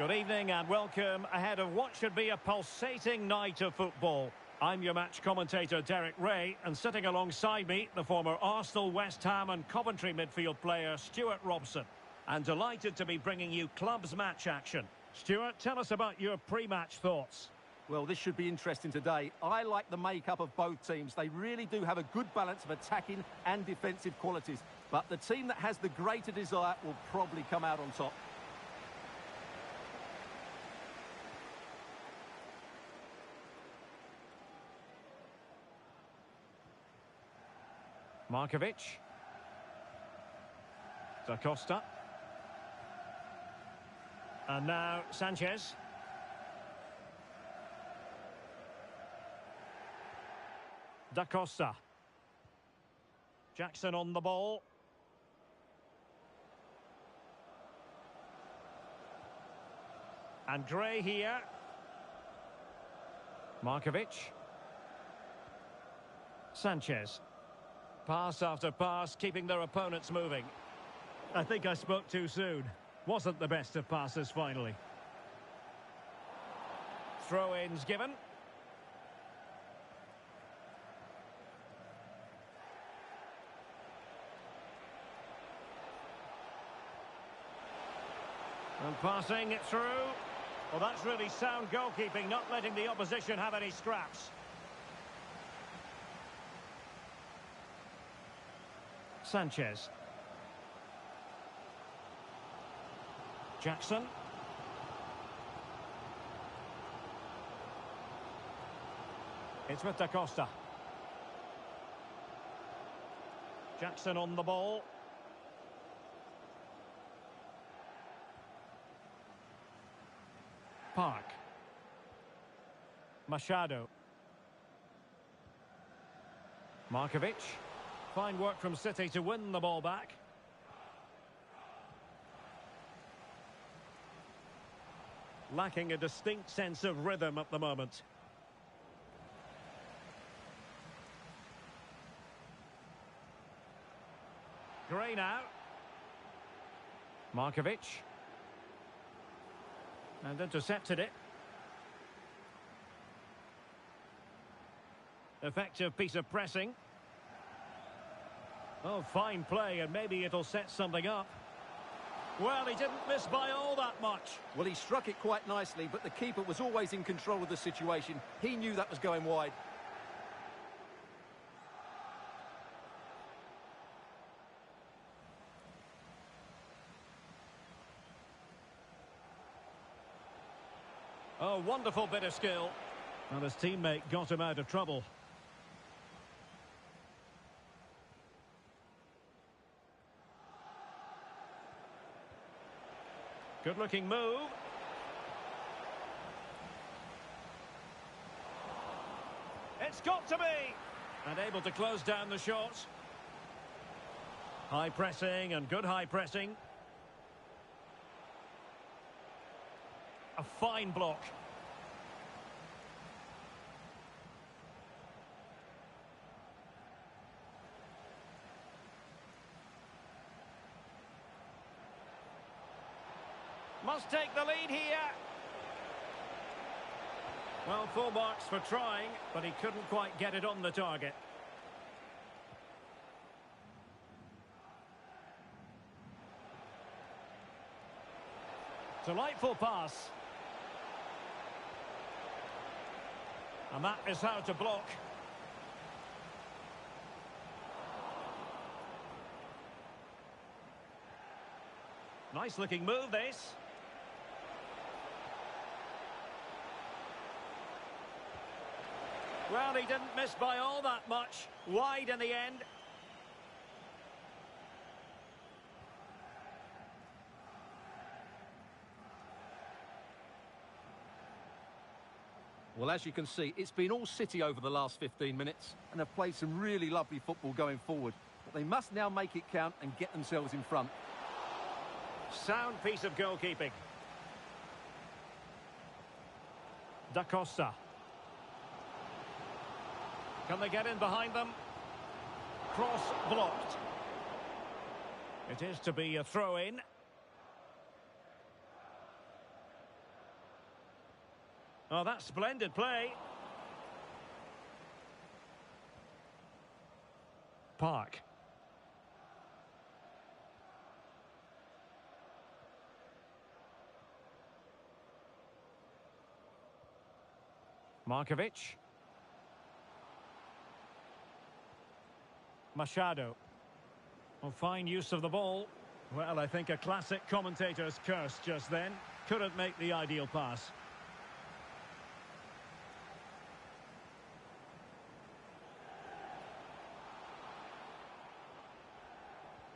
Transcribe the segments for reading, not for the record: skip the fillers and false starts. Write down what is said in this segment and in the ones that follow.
Good evening and welcome ahead of what should be a pulsating night of football. I'm your match commentator Derek Ray, and sitting alongside me, the former Arsenal, West Ham and Coventry midfield player Stuart Robson. And delighted to be bringing you clubs match action. Stuart, tell us about your pre-match thoughts. Well, this should be interesting today. I like the makeup of both teams. They really do have a good balance of attacking and defensive qualities. But the team that has the greater desire will probably come out on top. Markovic. Da Costa. And now Sanchez. Da Costa. Jackson on the ball. And Gray here. Markovic. Sanchez. Pass after pass, keeping their opponents moving. I think I spoke too soon. Wasn't the best of passes finally. Throw-ins given. And passing it through. Well, that's really sound goalkeeping, not letting the opposition have any scraps. Sanchez. Jackson. It's with Da Costa. Jackson on the ball. Park. Machado. Markovic. Fine work from City to win the ball back. Lacking a distinct sense of rhythm at the moment. Gray now. Markovic. And intercepted it. Effective piece of pressing. Oh, fine play, and maybe it'll set something up. Well, he didn't miss by all that much. Well, he struck it quite nicely, but the keeper was always in control of the situation. He knew that was going wide. Oh, wonderful bit of skill. Well, his teammate got him out of trouble. Good-looking move. It's got to be! And able to close down the shots. High pressing and good high pressing. A fine block. Must take the lead here. Well, full marks for trying, but he couldn't quite get it on the target. Delightful pass. And that is how to block. Nice looking move, this. Well, he didn't miss by all that much. Wide in the end. Well, as you can see, it's been all City over the last 15 minutes, and they've played some really lovely football going forward. But they must now make it count and get themselves in front. Sound piece of goalkeeping. Da Costa. Can they get in behind them? Cross blocked. It is to be a throw-in. Oh, that's splendid play. Park. Markovic. Machado. Oh, fine use of the ball. Well, I think a classic commentator's curse just then. Couldn't make the ideal pass.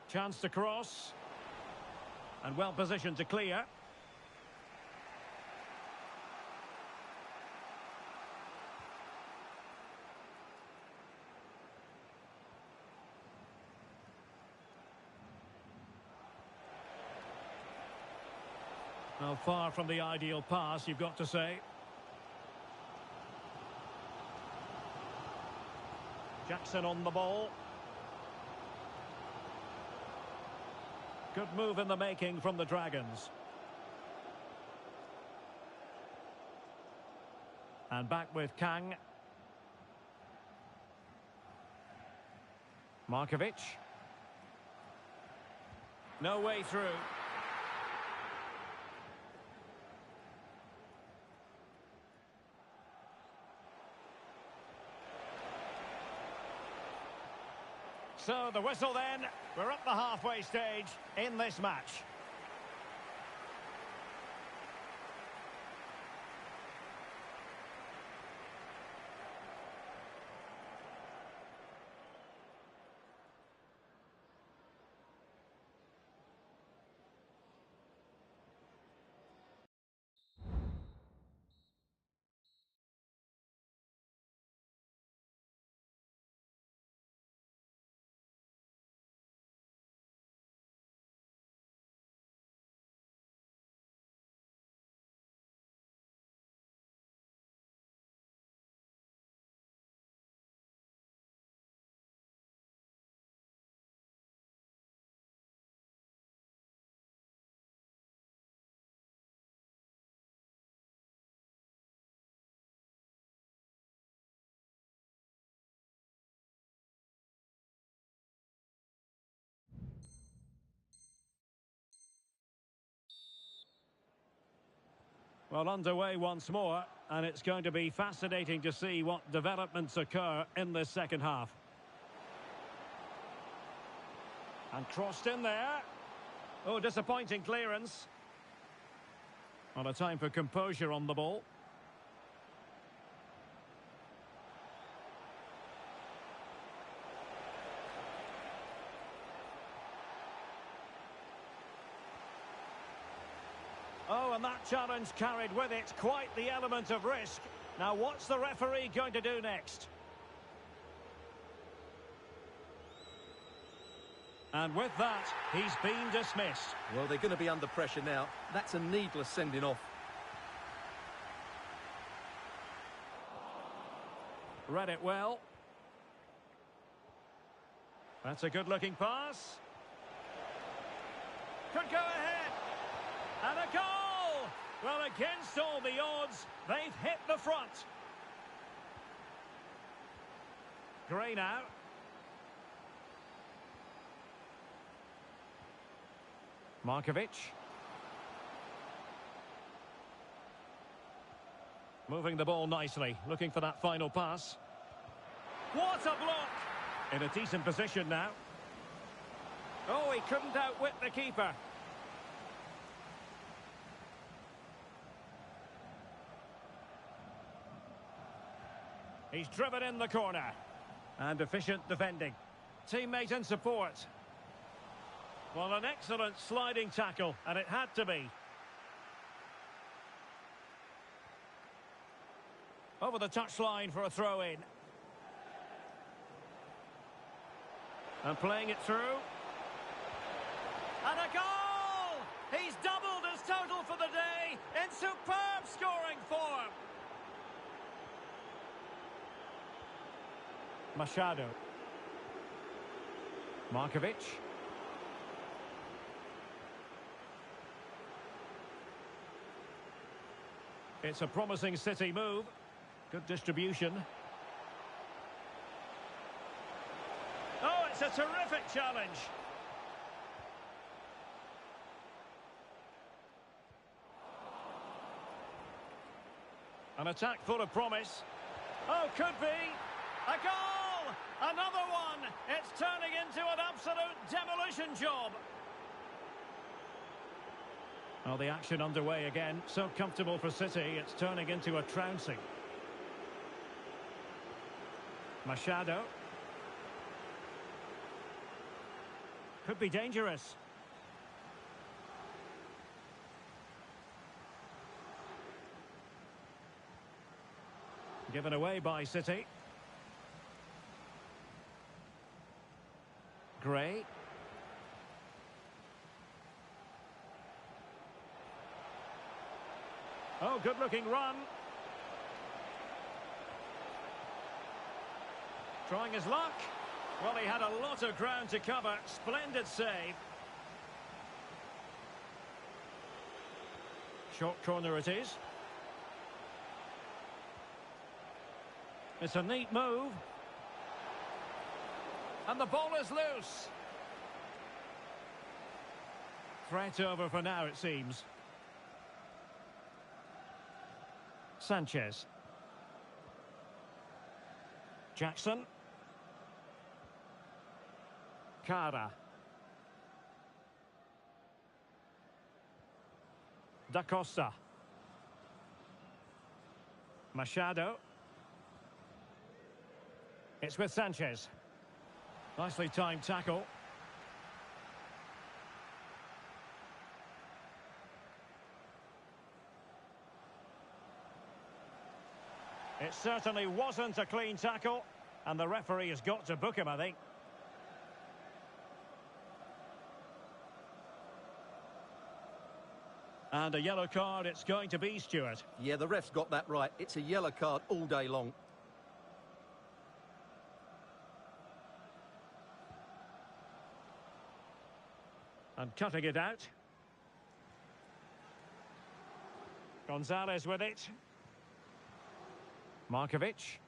Chance to cross. And well positioned to clear. Well, far from the ideal pass, you've got to say. Jackson on the ball. Good move in the making from the Dragons. And back with Kang. Markovic. No way through. So the whistle then, we're up the halfway stage in this match. Well, underway once more, and it's going to be fascinating to see what developments occur in this second half. And crossed in there. Oh, disappointing clearance. Well, a time for composure on the ball. Oh, and that challenge carried with it quite the element of risk. Now, what's the referee going to do next? And with that, he's been dismissed. Well, they're going to be under pressure now. That's a needless sending off. Read it well. That's a good-looking pass. Could go ahead. And a goal! Well, against all the odds, they've hit the front. Gray now. Markovic. Moving the ball nicely, looking for that final pass. What a block! In a decent position now. Oh, he couldn't outwit the keeper. He's driven in the corner. And efficient defending. Teammate and support. Well, an excellent sliding tackle, and it had to be. Over the touchline for a throw-in. And playing it through. And a goal! He's doubled his total for the day in superb scoring form. Machado. Markovic. It's a promising City move. Good distribution. Oh, it's a terrific challenge. An attack full of promise. Oh, could be. A goal! Another one! It's turning into an absolute demolition job. Well, the action underway again. So comfortable for City, it's turning into a trouncing. Machado. Could be dangerous. Given away by City. Gray. Oh, good-looking run. Trying his luck. Well, he had a lot of ground to cover. Splendid save. Short corner it is. It's a neat move. And the ball is loose. Threat over for now, it seems. Sanchez. Jackson. Cara. Da Costa. Machado. It's with Sanchez. Nicely timed tackle. It certainly wasn't a clean tackle, and the referee has got to book him, I think. And a yellow card it's going to be, Stuart. Yeah, the ref's got that right. It's a yellow card all day long. And cutting it out. Gonzalez with it. Markovic.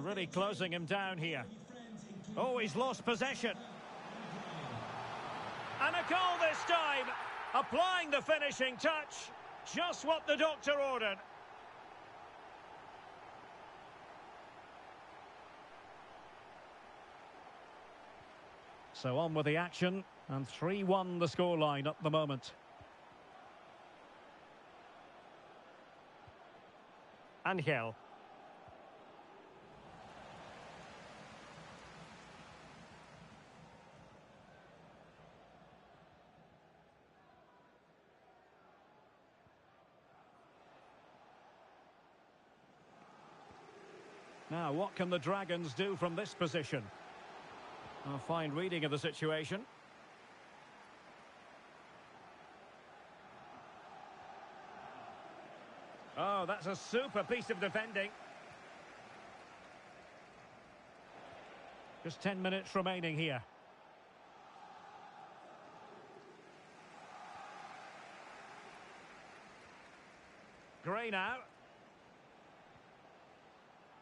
Really closing him down here. Oh, he's lost possession. And a goal this time. Applying the finishing touch. Just what the doctor ordered. So on with the action. And 3-1 the scoreline at the moment. Angel. Now, what can the Dragons do from this position? A fine reading of the situation. Oh, that's a super piece of defending. Just 10 minutes remaining here. Gray now.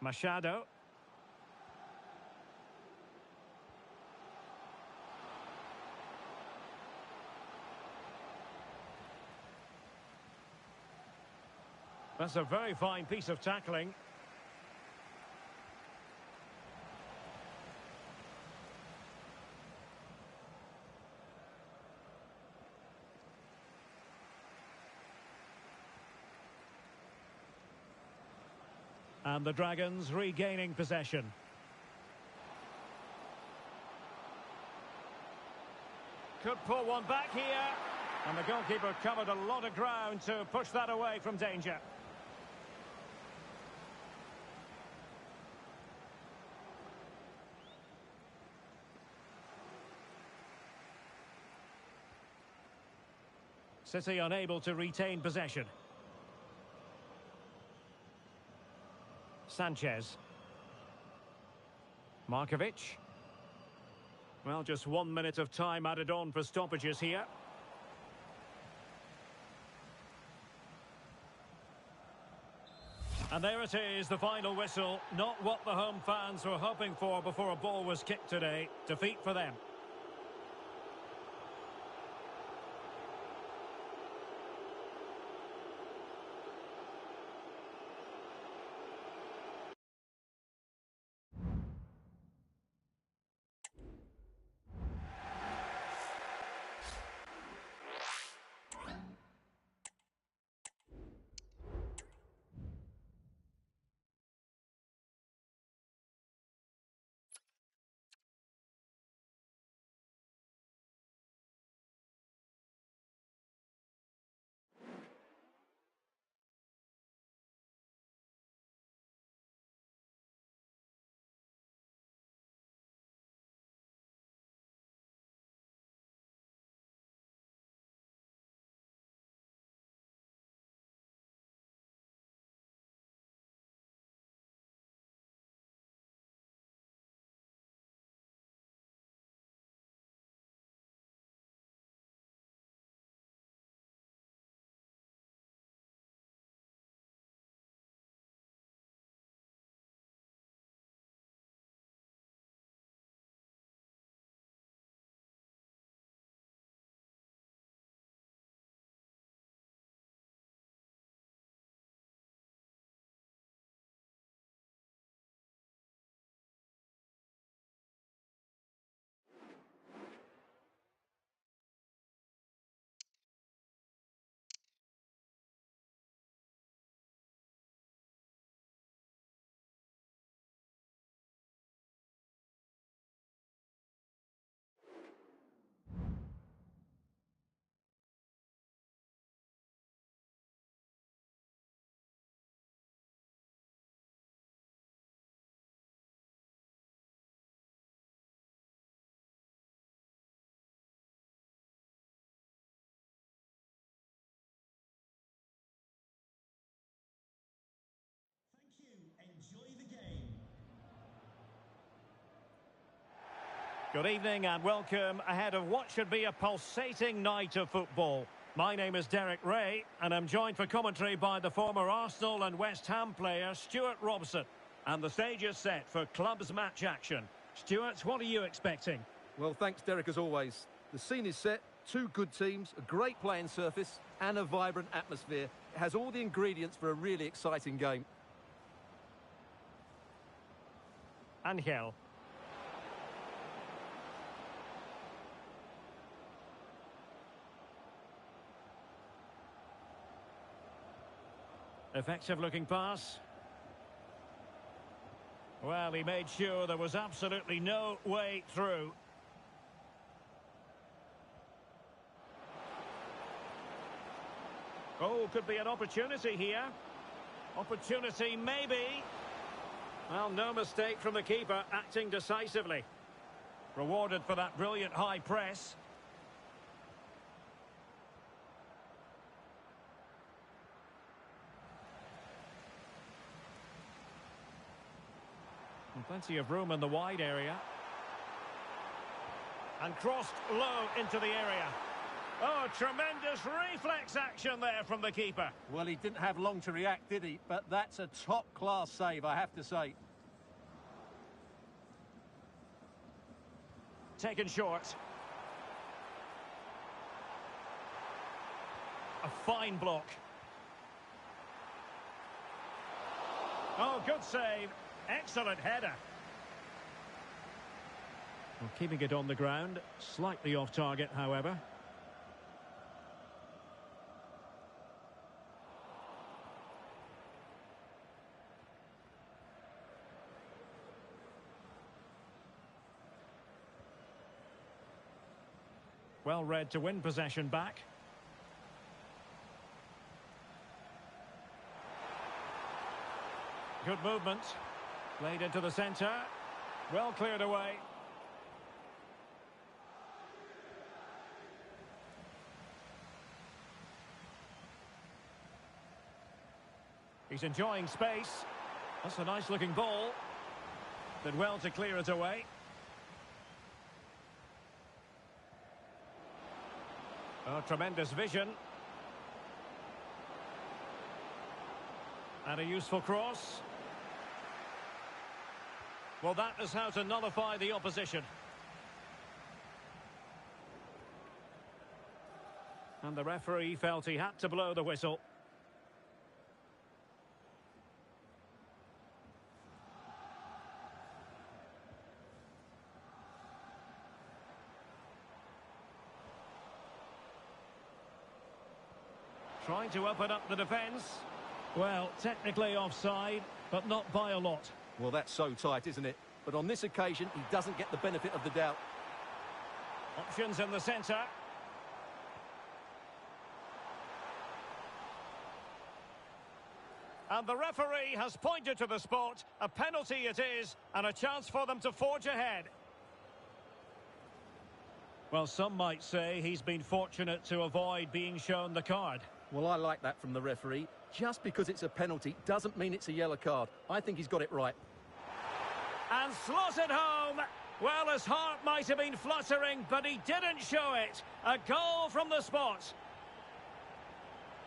Machado. That's a very fine piece of tackling. And the Dragons regaining possession. Could pull one back here. And the goalkeeper covered a lot of ground to push that away from danger. City unable to retain possession. Sanchez. Markovic. Well, just 1 minute of time added on for stoppages here. And there it is, the final whistle. Not what the home fans were hoping for before a ball was kicked today. Defeat for them. Enjoy the game. Good evening and welcome ahead of what should be a pulsating night of football. My name is Derek Ray and I'm joined for commentary by the former Arsenal and West Ham player Stuart Robson. And the stage is set for clubs match action. Stuart, what are you expecting? Well, thanks, Derek, as always. The scene is set, two good teams, a great playing surface and a vibrant atmosphere. It has all the ingredients for a really exciting game. Angel. Effective looking pass. Well, he made sure there was absolutely no way through. Oh, could be an opportunity here. Opportunity maybe. Well, no mistake from the keeper, acting decisively. Rewarded for that brilliant high press. And plenty of room in the wide area. And crossed low into the area. Oh, tremendous reflex action there from the keeper. Well, he didn't have long to react, did he? But that's a top-class save, I have to say. Taken short. A fine block. Oh, good save. Excellent header. Well, keeping it on the ground. Slightly off target, however. Well read to win possession back. Good movement. Played into the centre. Well cleared away. He's enjoying space. That's a nice looking ball. Did well to clear it away. Oh, tremendous vision. And a useful cross. Well, that is how to nullify the opposition. And the referee felt he had to blow the whistle. Trying to open up the defence. Well, technically offside, but not by a lot. Well, that's so tight, isn't it? But on this occasion, he doesn't get the benefit of the doubt. Options in the centre. And the referee has pointed to the spot. A penalty it is, and a chance for them to forge ahead. Well, some might say he's been fortunate to avoid being shown the card. Well, I like that from the referee. Just because it's a penalty doesn't mean it's a yellow card. I think he's got it right. And slots it home. Well, his heart might have been fluttering, but he didn't show it. A goal from the spot.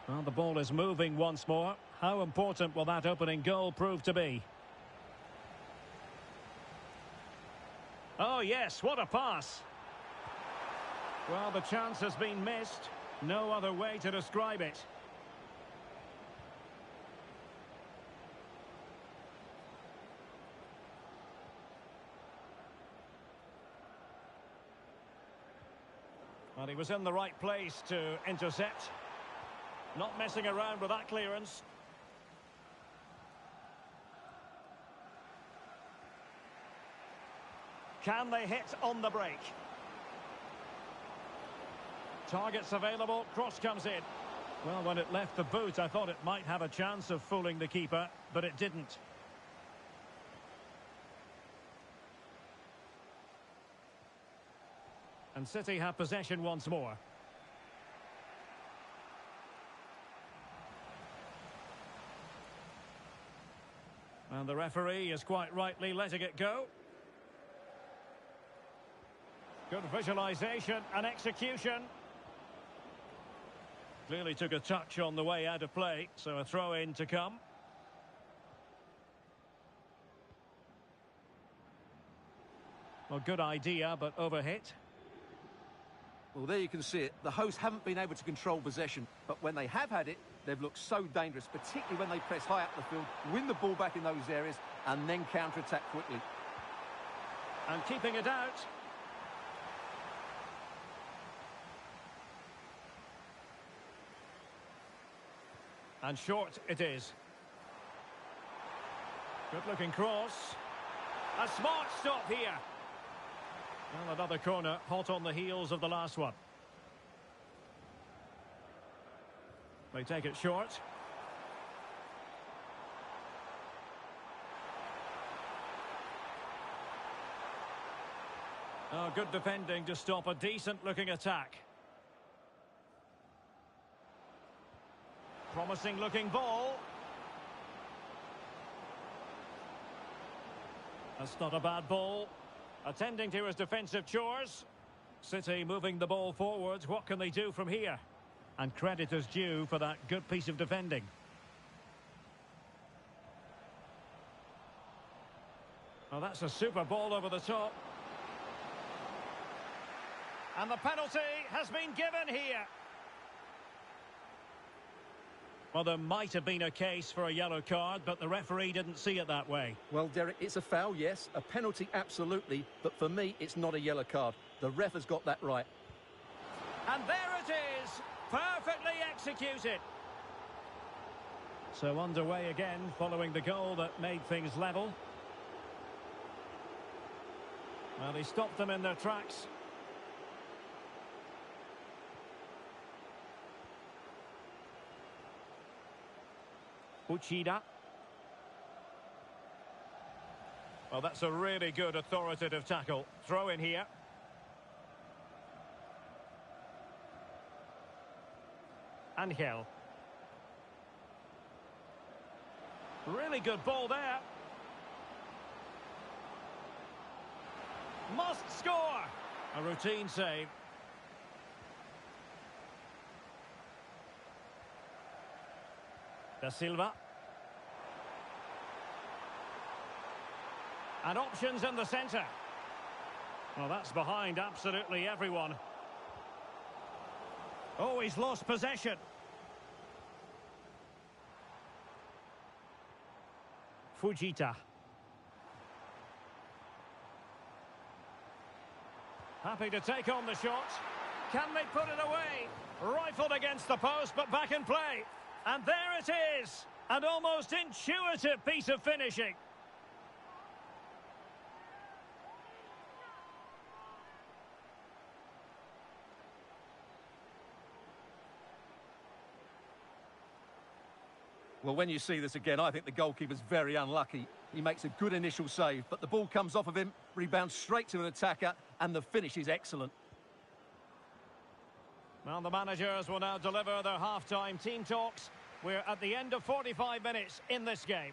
Well, the ball is moving once more. How important will that opening goal prove to be? Oh, yes, what a pass. Well, the chance has been missed. No other way to describe it. Well, he was in the right place to intercept. Not messing around with that clearance. Can they hit on the break? Targets available, cross comes in. Well, when it left the boot, I thought it might have a chance of fooling the keeper, but it didn't. And City have possession once more. And the referee is quite rightly letting it go. Good visualisation and execution. Clearly took a touch on the way out of play, so a throw-in to come. Well, good idea, but overhit. Well, there you can see it. The hosts haven't been able to control possession, but when they have had it, they've looked so dangerous, particularly when they press high up the field, win the ball back in those areas, and then counter-attack quickly. And keeping it out. And short it is. Good-looking cross. A smart stop here. Well, another corner, hot on the heels of the last one. They take it short. Oh, good defending to stop a decent-looking attack. Promising-looking ball. That's not a bad ball. Attending to his defensive chores. City moving the ball forwards. What can they do from here? And credit is due for that good piece of defending. Oh, that's a super ball over the top. And the penalty has been given here. Well, there might have been a case for a yellow card, but the referee didn't see it that way. Well, Derek, it's a foul, yes. A penalty, absolutely. But for me, it's not a yellow card. The ref has got that right. And there it is. Perfectly executed. So underway again, following the goal that made things level. Well, he stopped them in their tracks. Uchida. Well, that's a really good authoritative tackle. Throw in here. Angel. Really good ball there. Must score. A routine save. Da Silva. And options in the centre. Well, that's behind absolutely everyone. Oh, he's lost possession. Fujita. Happy to take on the shot. Can they put it away? Rifled against the post, but back in play. And there it is. An almost intuitive piece of finishing. Well, when you see this again, I think the goalkeeper's very unlucky. He makes a good initial save, but the ball comes off of him, rebounds straight to an attacker, and the finish is excellent. Well, the managers will now deliver their half-time team talks. We're at the end of 45 minutes in this game.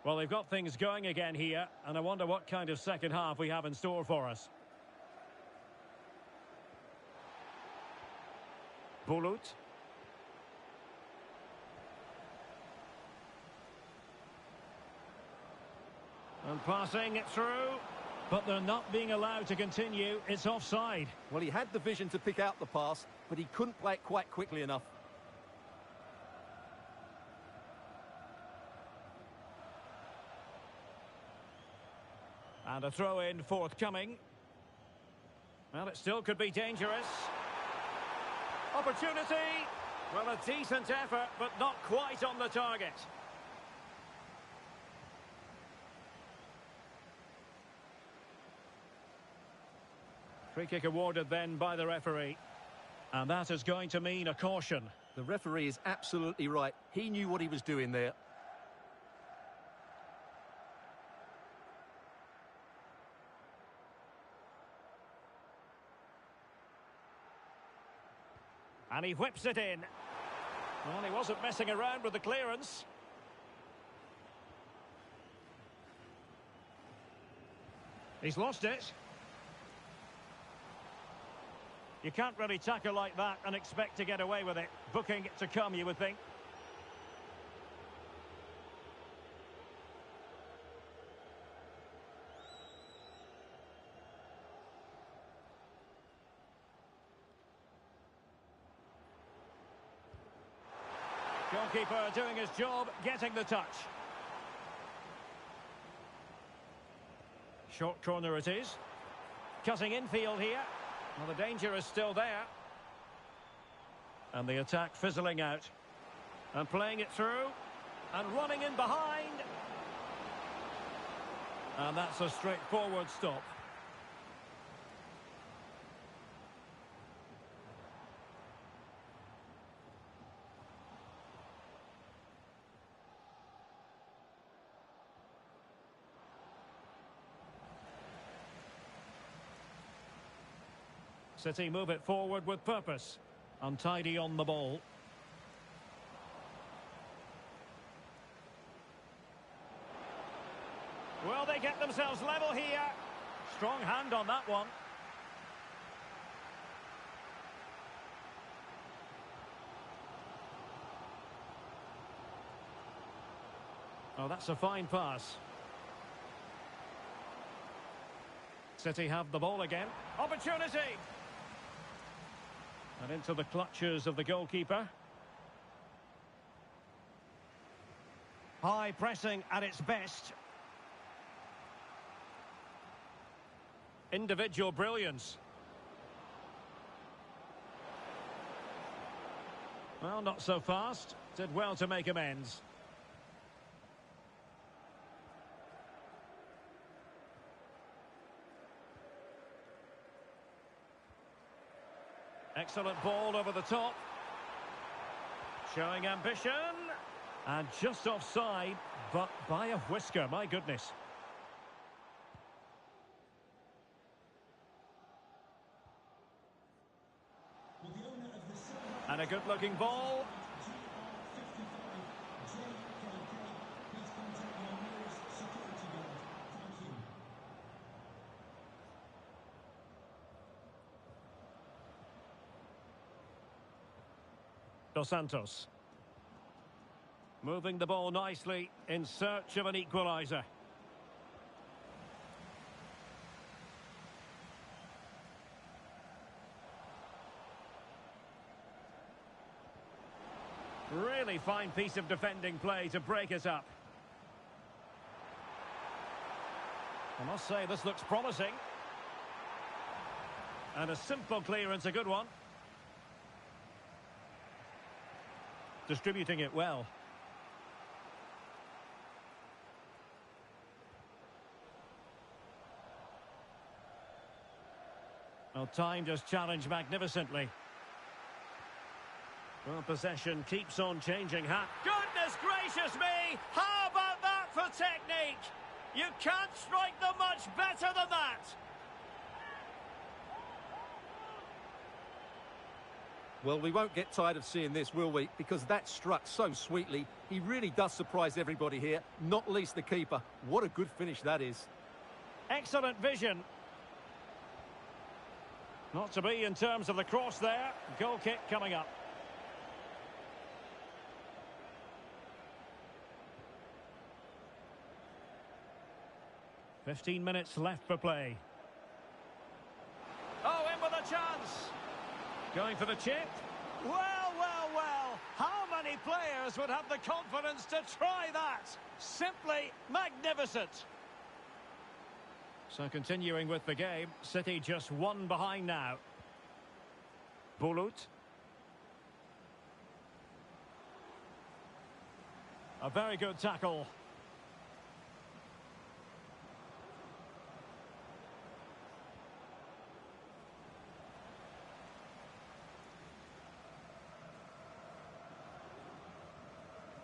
Well, they've got things going again here, and I wonder what kind of second half we have in store for us. Bulut. And passing it through, but they're not being allowed to continue. It's offside. Well, he had the vision to pick out the pass, but he couldn't play it quite quickly enough. And a throw-in forthcoming. Well, it still could be dangerous. Opportunity. Well, a decent effort, but not quite on the target. Free kick awarded then by the referee. And that is going to mean a caution. The referee is absolutely right. He knew what he was doing there. And he whips it in. Well, he wasn't messing around with the clearance. He's lost it. You can't really tackle like that and expect to get away with it. Booking to come, you would think. Goalkeeper doing his job, getting the touch. Short corner it is. Cutting infield here. Well, the danger is still there. And the attack fizzling out. And playing it through. And running in behind. And that's a straightforward stop. City move it forward with purpose. Untidy on the ball. Well, they get themselves level here. Strong hand on that one. Oh, that's a fine pass. City have the ball again. Opportunity! And into the clutches of the goalkeeper. High pressing at its best. Individual brilliance. Well, not so fast. Did well to make amends. Excellent ball over the top. Showing ambition. And just offside, but by a whisker, my goodness. And a good-looking ball. Dos Santos. Moving the ball nicely in search of an equaliser. Really fine piece of defending play to break us up. I must say this looks promising. And a simple clearance, a good one. Distributing it well. Well, time just challenged magnificently. Well, possession keeps on changing. Goodness gracious me! How about that for technique? You can't strike them much better than that. Well, we won't get tired of seeing this, will we? Because that struck so sweetly. He really does surprise everybody here, not least the keeper. What a good finish that is. Excellent vision. Not to be in terms of the cross there. Goal kick coming up. "15 minutes left for play. Oh, in with a chance. Going for the chip. Well, well, well. How many players would have the confidence to try that? Simply magnificent. So continuing with the game, City just one behind now. Bulut. A very good tackle.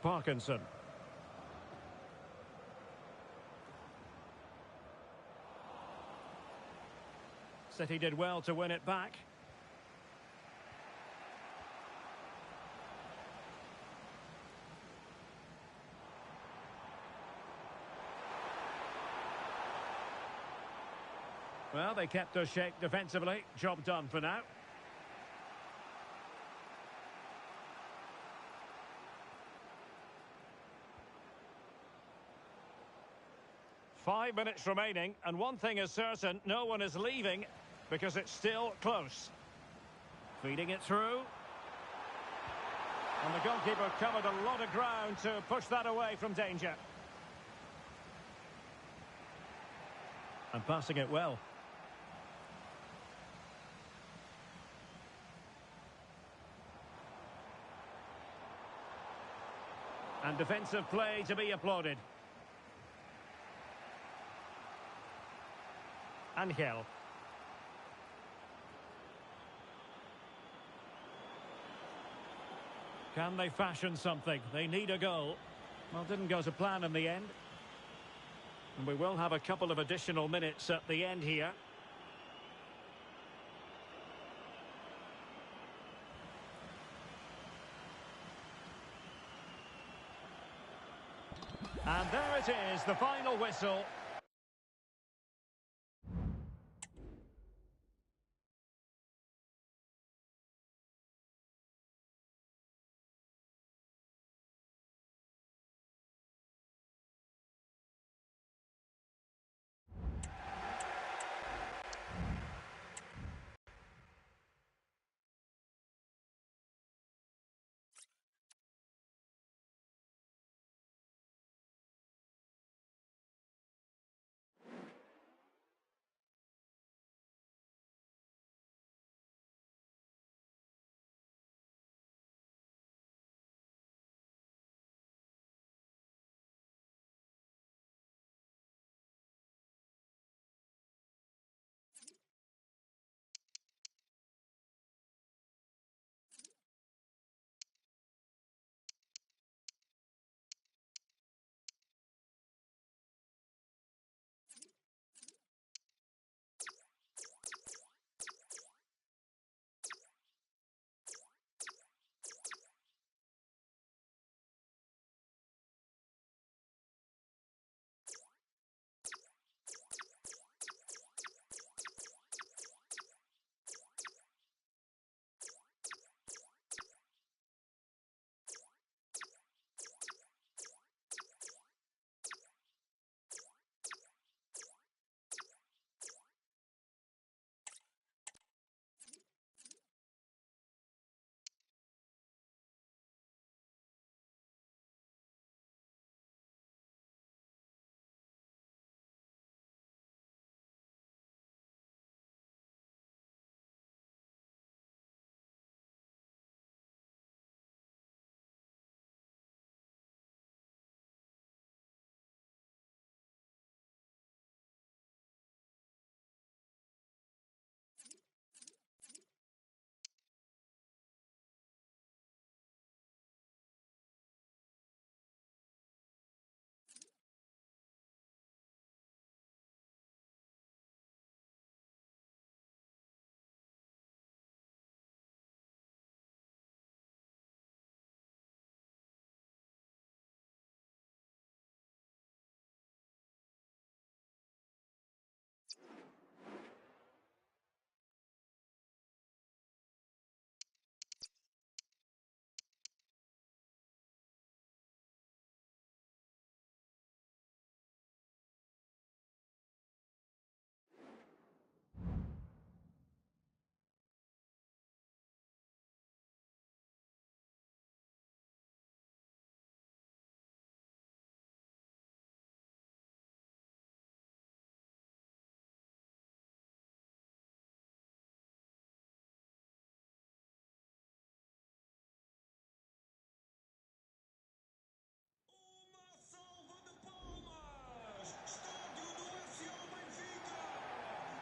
Parkinson. City did well to win it back. Well, they kept their shape defensively. Job done for now. Five minutes remaining, and one thing is certain, no one is leaving because it's still close. Feeding it through. And the goalkeeper covered a lot of ground to push that away from danger. And passing it well. And defensive play to be applauded. Angel. Can they fashion something? They need a goal. Well, didn't go to plan in the end. And we will have a couple of additional minutes at the end here. And there it is, the final whistle.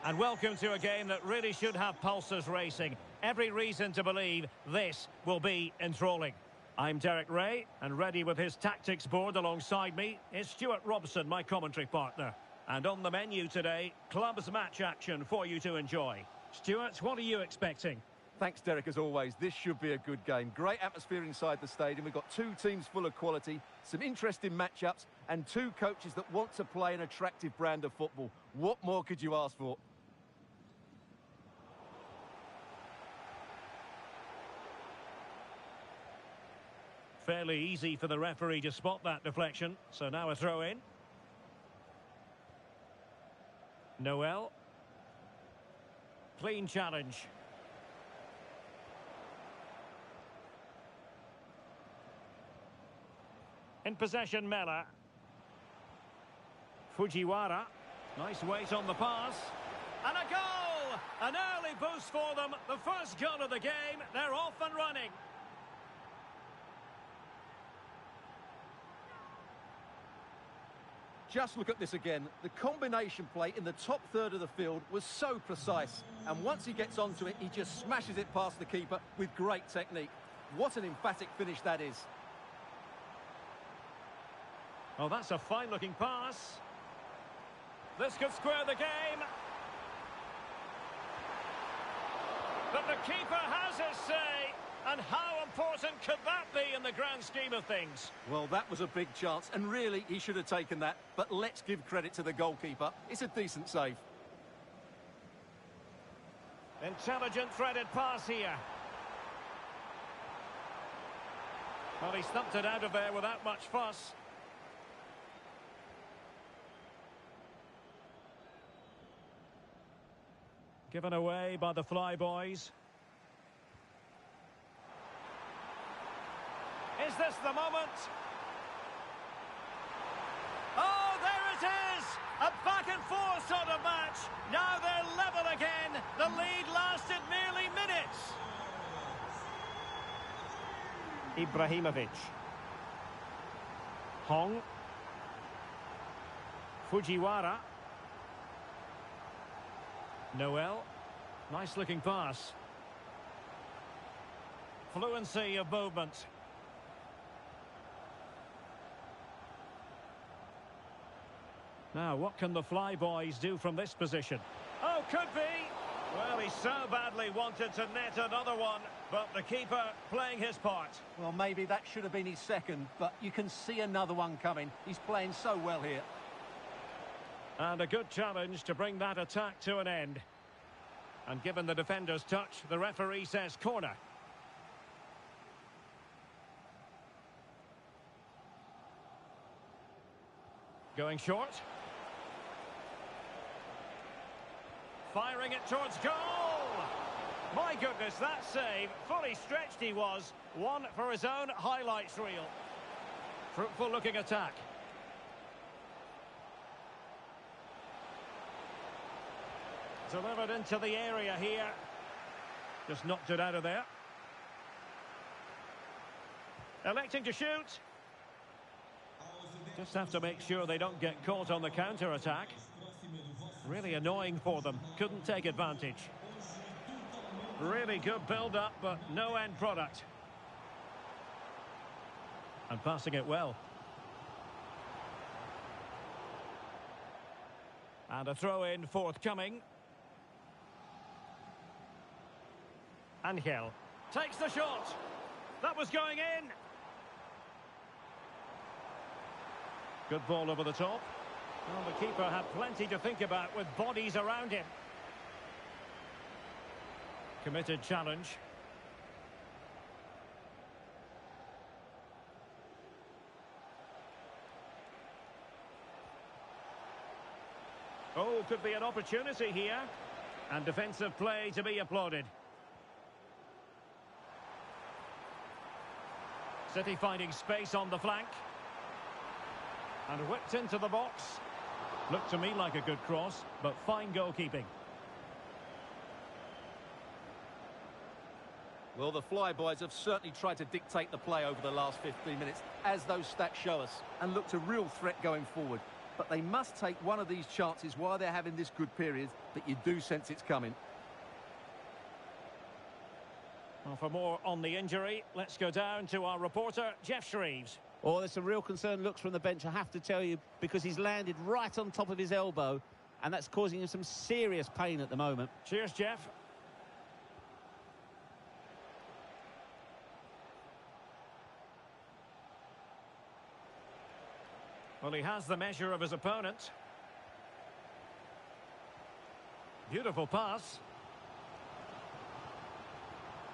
And welcome to a game that really should have pulses racing. Every reason to believe this will be enthralling. I'm Derek Ray, and ready with his tactics board alongside me is Stuart Robson, my commentary partner. And on the menu today, clubs match action for you to enjoy. Stuart, what are you expecting? Thanks, Derek, as always. This should be a good game. Great atmosphere inside the stadium. We've got two teams full of quality, some interesting matchups, and two coaches that want to play an attractive brand of football. What more could you ask for? Fairly easy for the referee to spot that deflection. So now a throw in. Noel. Clean challenge. In possession, Mela. Fujiwara. Nice weight on the pass. And a goal! An early boost for them. The first goal of the game. They're off and running. Just look at this again. The combination play in the top third of the field was so precise. And once he gets onto it, he just smashes it past the keeper with great technique. What an emphatic finish that is. Oh, that's a fine-looking pass. This could square the game. But the keeper has his say. And how important could that be in the grand scheme of things? Well, that was a big chance, and really, he should have taken that. But let's give credit to the goalkeeper. It's a decent save. Intelligent threaded pass here. Well, he stumped it out of there without much fuss. Given away by the Flyboys. Is this the moment? Oh, there it is! A back-and-forth sort of match. Now they're level again. The lead lasted merely minutes. Ibrahimovic. Hong. Fujiwara. Noel. Nice-looking pass. Fluency of movement. Now, what can the Flyboys do from this position? Oh, could be. Well, he so badly wanted to net another one, but the keeper playing his part. Well, maybe that should have been his second, but you can see another one coming. He's playing so well here. And a good challenge to bring that attack to an end. And given the defender's touch, the referee says corner. Going short. Firing it towards goal! My goodness, that save. Fully stretched he was. One for his own highlights reel. Fruitful looking attack. Delivered into the area here. Just knocked it out of there. Electing to shoot. Just have to make sure they don't get caught on the counter-attack. Really annoying for them. Couldn't take advantage. Really good build-up, but no end product. And passing it well. And a throw-in forthcoming. Angel takes the shot. That was going in. Good ball over the top. Well, the keeper had plenty to think about with bodies around him. Committed challenge. Oh, could be an opportunity here. And defensive play to be applauded. City finding space on the flank. And whipped into the box. Looked to me like a good cross, but fine goalkeeping. Well, the Flyboys have certainly tried to dictate the play over the last 15 minutes, as those stats show us, and looked a real threat going forward. but they must take one of these chances while they're having this good period that you do sense it's coming. Well, for more on the injury, let's go down to our reporter, Jeff Shreves. Oh, there's some real concerned looks from the bench, I have to tell you, because he's landed right on top of his elbow, and that's causing him some serious pain at the moment. Cheers, Jeff. Well, he has the measure of his opponent. Beautiful pass.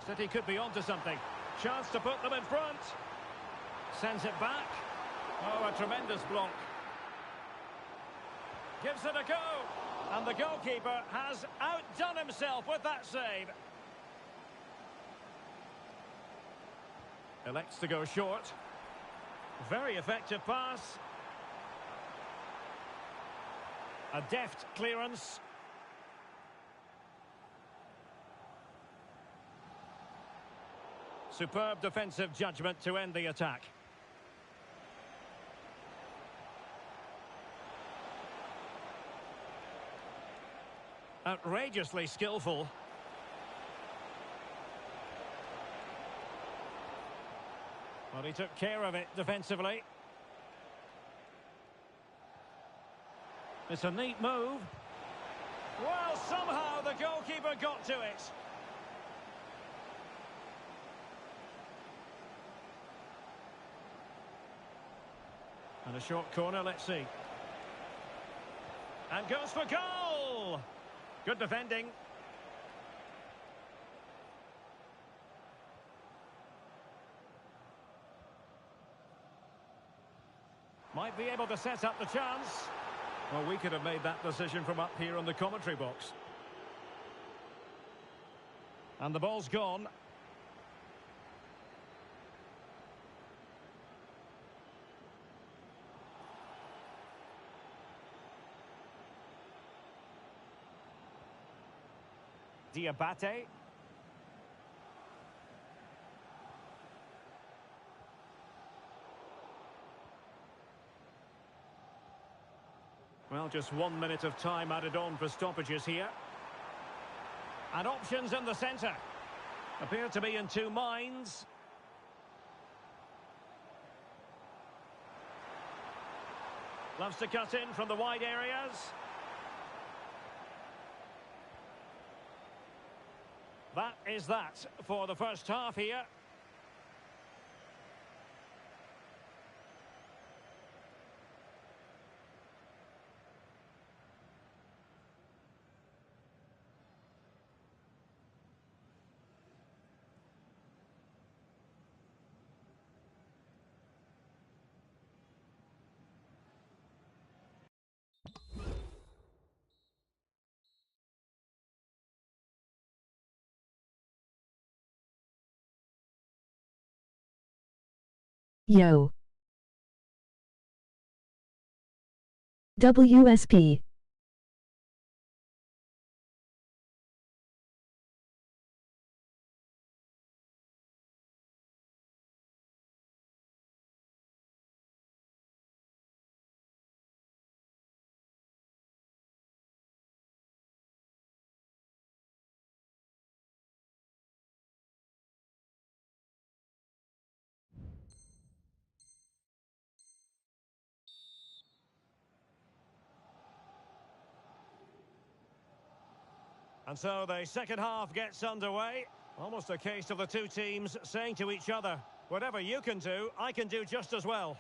City could be onto something. Chance to put them in front. Sends it back. Oh, a tremendous block. Gives it a go. And the goalkeeper has outdone himself with that save. Elects to go short. Very effective pass. A deft clearance. Superb defensive judgment to end the attack. Outrageously skillful. Well, he took care of it defensively. It's a neat move. Well, somehow the goalkeeper got to it. And a short corner, let's see. And goes for goal! Good defending. Might be able to set up the chance. Well, we could have made that decision from up here on the commentary box. And the ball's gone. Diabate. Well, just 1 minute of time added on for stoppages here. And options in the centre. Appear to be in two minds. Loves to cut in from the wide areas. That is that for the first half here. Yo. WSP. And so the second half gets underway. Almost a case of the two teams saying to each other, whatever you can do, I can do just as well.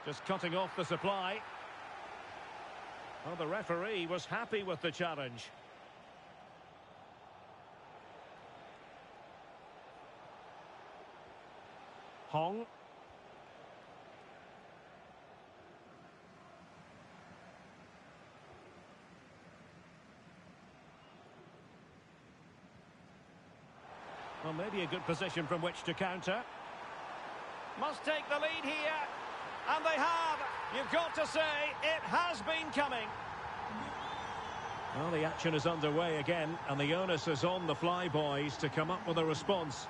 Just cutting off the supply. Well, the referee was happy with the challenge. Hong. Well, maybe a good position from which to counter. Must take the lead here. And they have. You've got to say, it has been coming. Well, the action is underway again, and the onus is on the Flyboys to come up with a response.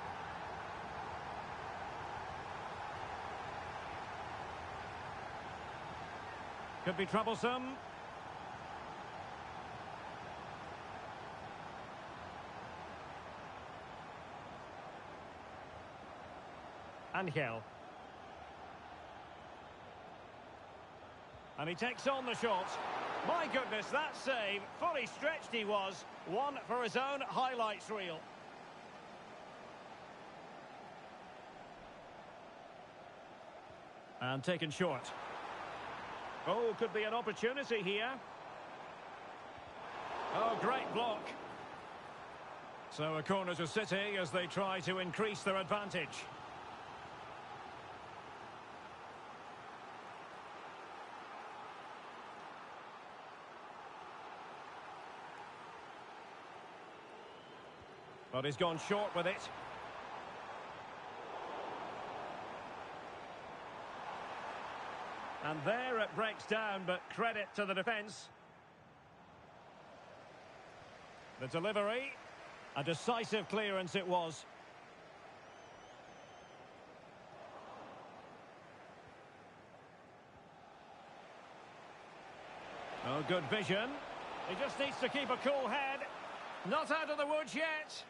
Could be troublesome. Angel. And he takes on the shot. My goodness, that save. Fully stretched he was. One for his own highlights reel. And taken short. Oh, could be an opportunity here. Oh, great block. So a corner to City as they try to increase their advantage. But he's gone short with it. And there it breaks down, but credit to the defence. The delivery. A decisive clearance it was. Oh, good vision. He just needs to keep a cool head. Not out of the woods yet.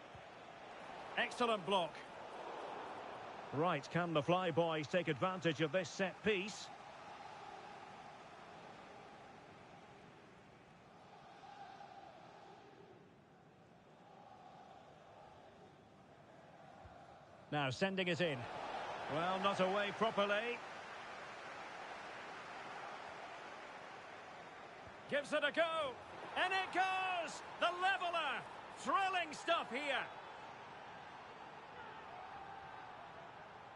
Excellent block. Right, can the Flyboys take advantage of this set piece? Now sending it in. Well, not away properly. Gives it a go. And it goes! The leveller! Thrilling stuff here.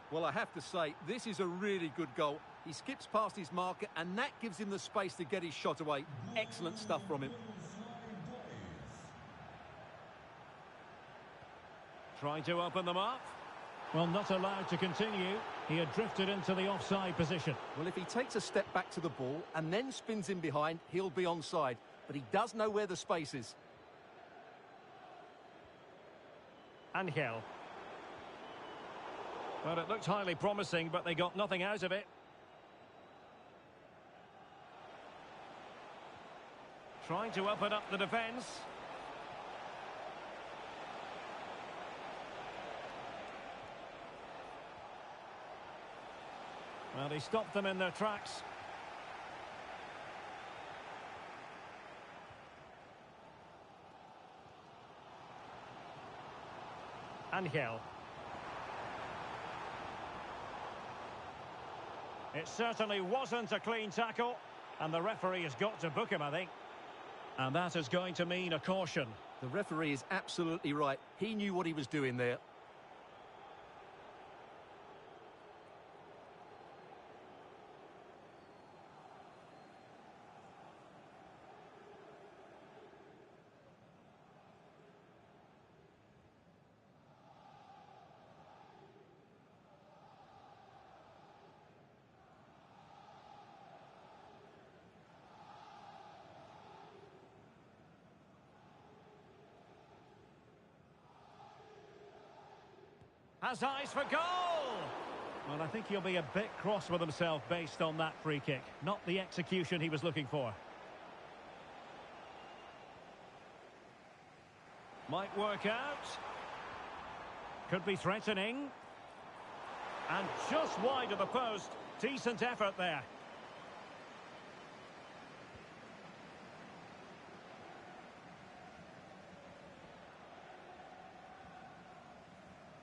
Well, I have to say, this is a really good goal. He skips past his marker, and that gives him the space to get his shot away. Excellent stuff from him. Trying to open them up. Well, not allowed to continue. He had drifted into the offside position. Well, if he takes a step back to the ball and then spins in behind, he'll be onside. But he does know where the space is. Angel. Well, it looked highly promising, but they got nothing out of it. Trying to open up the defence. Well, he stopped them in their tracks. Angel. It certainly wasn't a clean tackle, and the referee has got to book him, I think. And that is going to mean a caution. The referee is absolutely right. He knew what he was doing there. Has eyes for goal! Well, I think he'll be a bit cross with himself based on that free kick. Not the execution he was looking for. Might work out. Could be threatening. And just wide of the post. Decent effort there.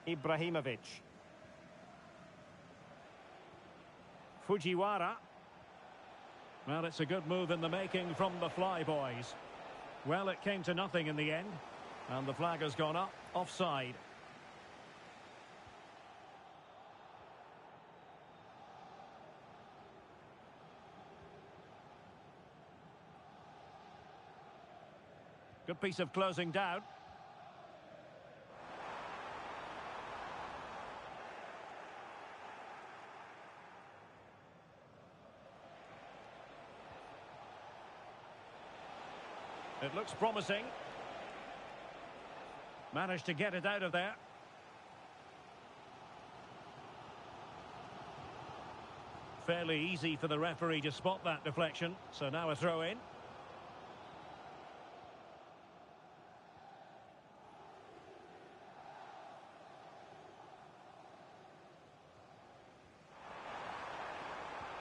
Ibrahimovic. Fujiwara. Well, it's a good move in the making from the Flyboys. Well, it came to nothing in the end. And the flag has gone up, offside. Good piece of closing down. It looks promising. Managed to get it out of there. Fairly easy for the referee to spot that deflection. So now a throw in.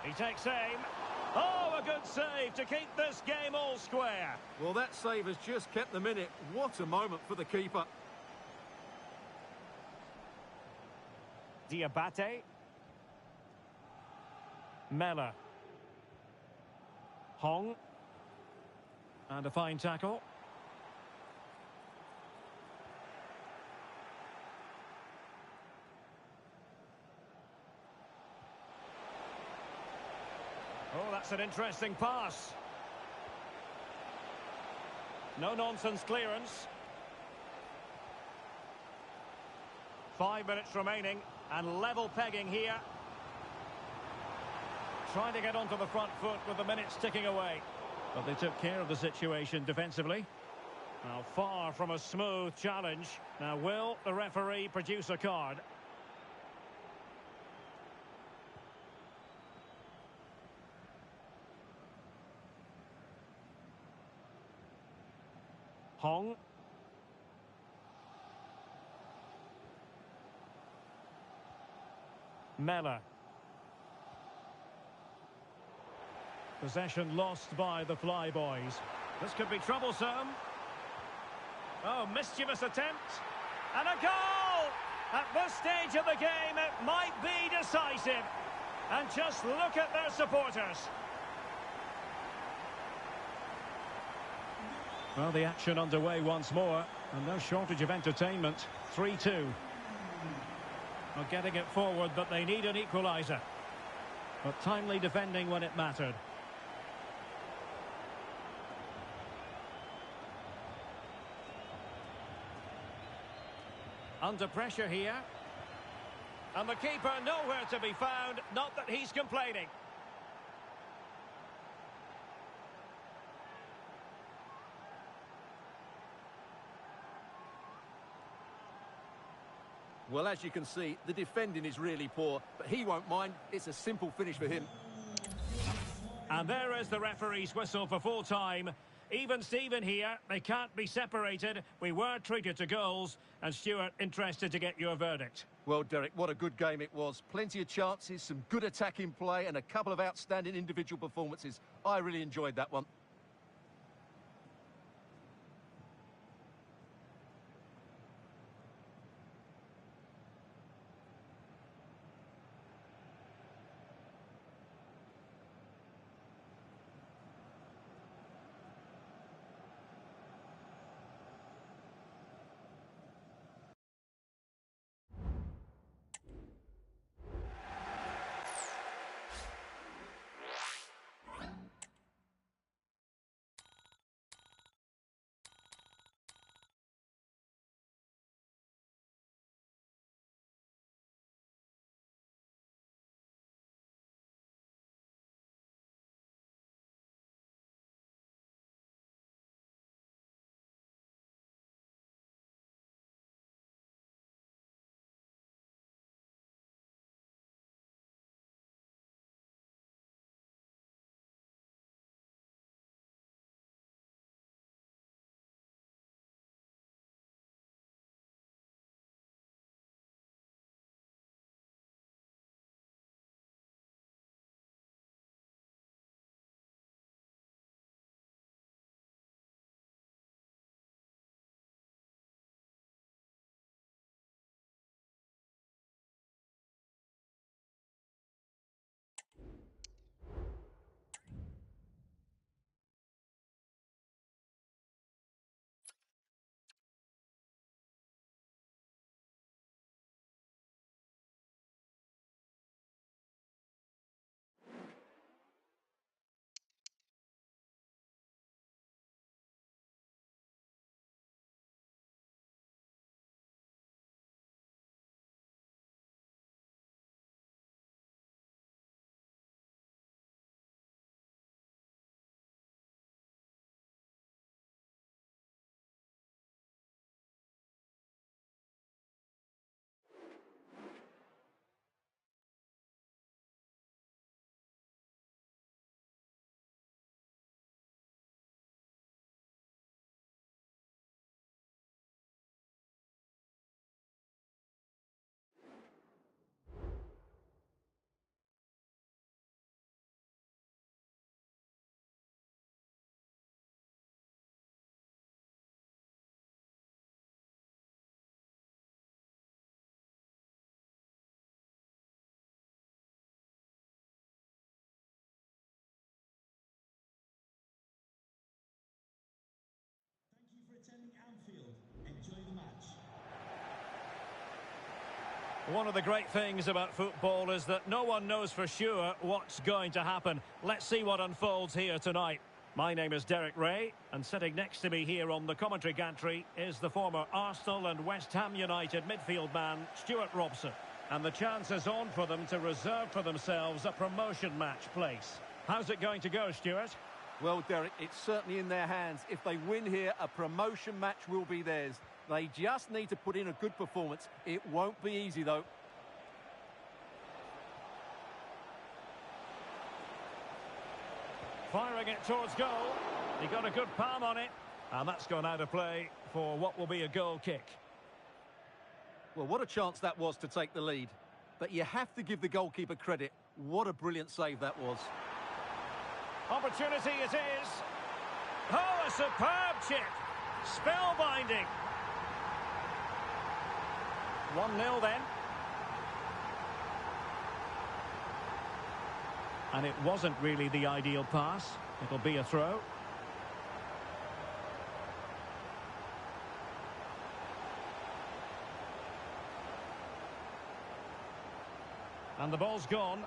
He takes aim. Oh, a good save to keep this game all square. Well, that save has just kept them in it. What a moment for the keeper. Diabate. Mella. Hong. And a fine tackle. Oh, that's an interesting pass. No-nonsense clearance. 5 minutes remaining and level pegging here. Trying to get onto the front foot with the minutes ticking away. But they took care of the situation defensively. Now, far from a smooth challenge. Now, will the referee produce a card? Hong. Mella. Possession lost by the Flyboys. This could be troublesome. Oh, mischievous attempt. And a goal! At this stage of the game, it might be decisive. And just look at their supporters. Well, the action underway once more. And no shortage of entertainment. 3-2. Well, getting it forward, but they need an equaliser. But timely defending when it mattered. Under pressure here. And the keeper nowhere to be found. Not that he's complaining. Well, as you can see, the defending is really poor, but he won't mind. It's a simple finish for him. And there is the referee's whistle for full time. Even Steven here, they can't be separated. We were treated to goals. And Stuart, interested to get your verdict. Well, Derek, what a good game it was. Plenty of chances, some good attacking play, and a couple of outstanding individual performances. I really enjoyed that one. Anfield. Enjoy the match. One of the great things about football is that no one knows for sure what's going to happen. Let's see what unfolds here tonight. My name is Derek Ray, and sitting next to me here on the commentary gantry is the former Arsenal and West Ham United midfield man, Stuart Robson. And the chance is on for them to reserve for themselves a promotion match place. How's it going to go, Stuart? Well, Derek, it's certainly in their hands. If they win here, a promotion match will be theirs. They just need to put in a good performance. It won't be easy, though. Firing it towards goal. He got a good palm on it. And that's gone out of play for what will be a goal kick. Well, what a chance that was to take the lead. But you have to give the goalkeeper credit. What a brilliant save that was. Opportunity it is. Oh, a superb chip. Spellbinding. 1-0 then. And it wasn't really the ideal pass. It'll be a throw. And the ball's gone.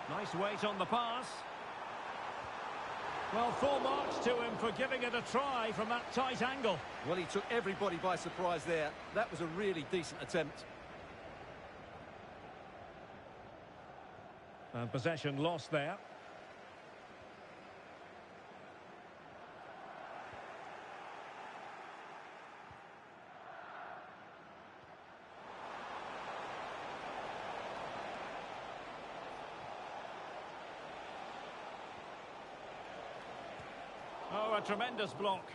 Nice weight on the pass. Well, full marks to him for giving it a try from that tight angle. Well, he took everybody by surprise there. That was a really decent attempt. And possession lost there. Oh, a tremendous block.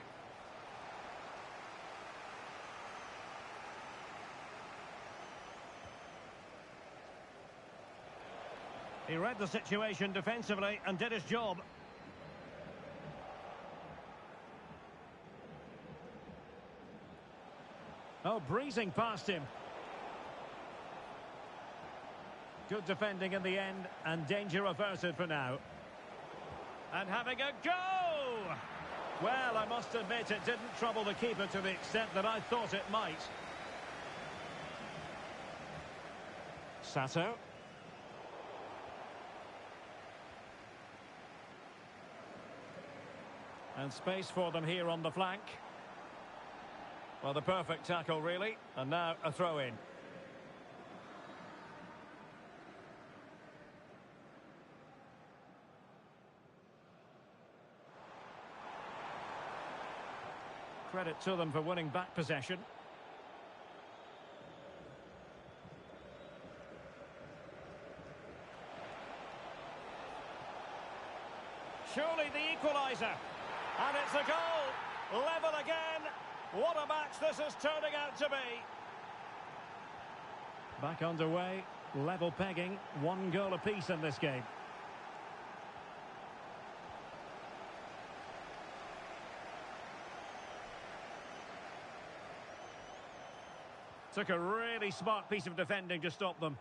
He read the situation defensively and did his job. Oh, breezing past him. Good defending in the end, and danger averted for now. And having a go! Well, I must admit it didn't trouble the keeper to the extent that I thought it might. Sato. And space for them here on the flank. Well, the perfect tackle, really. And now a throw-in. Credit to them for winning back possession. Surely the equaliser. And it's a goal. Level again. What a match this is turning out to be. Back underway. Level pegging. 1 goal apiece in this game. Took a really smart piece of defending to stop them.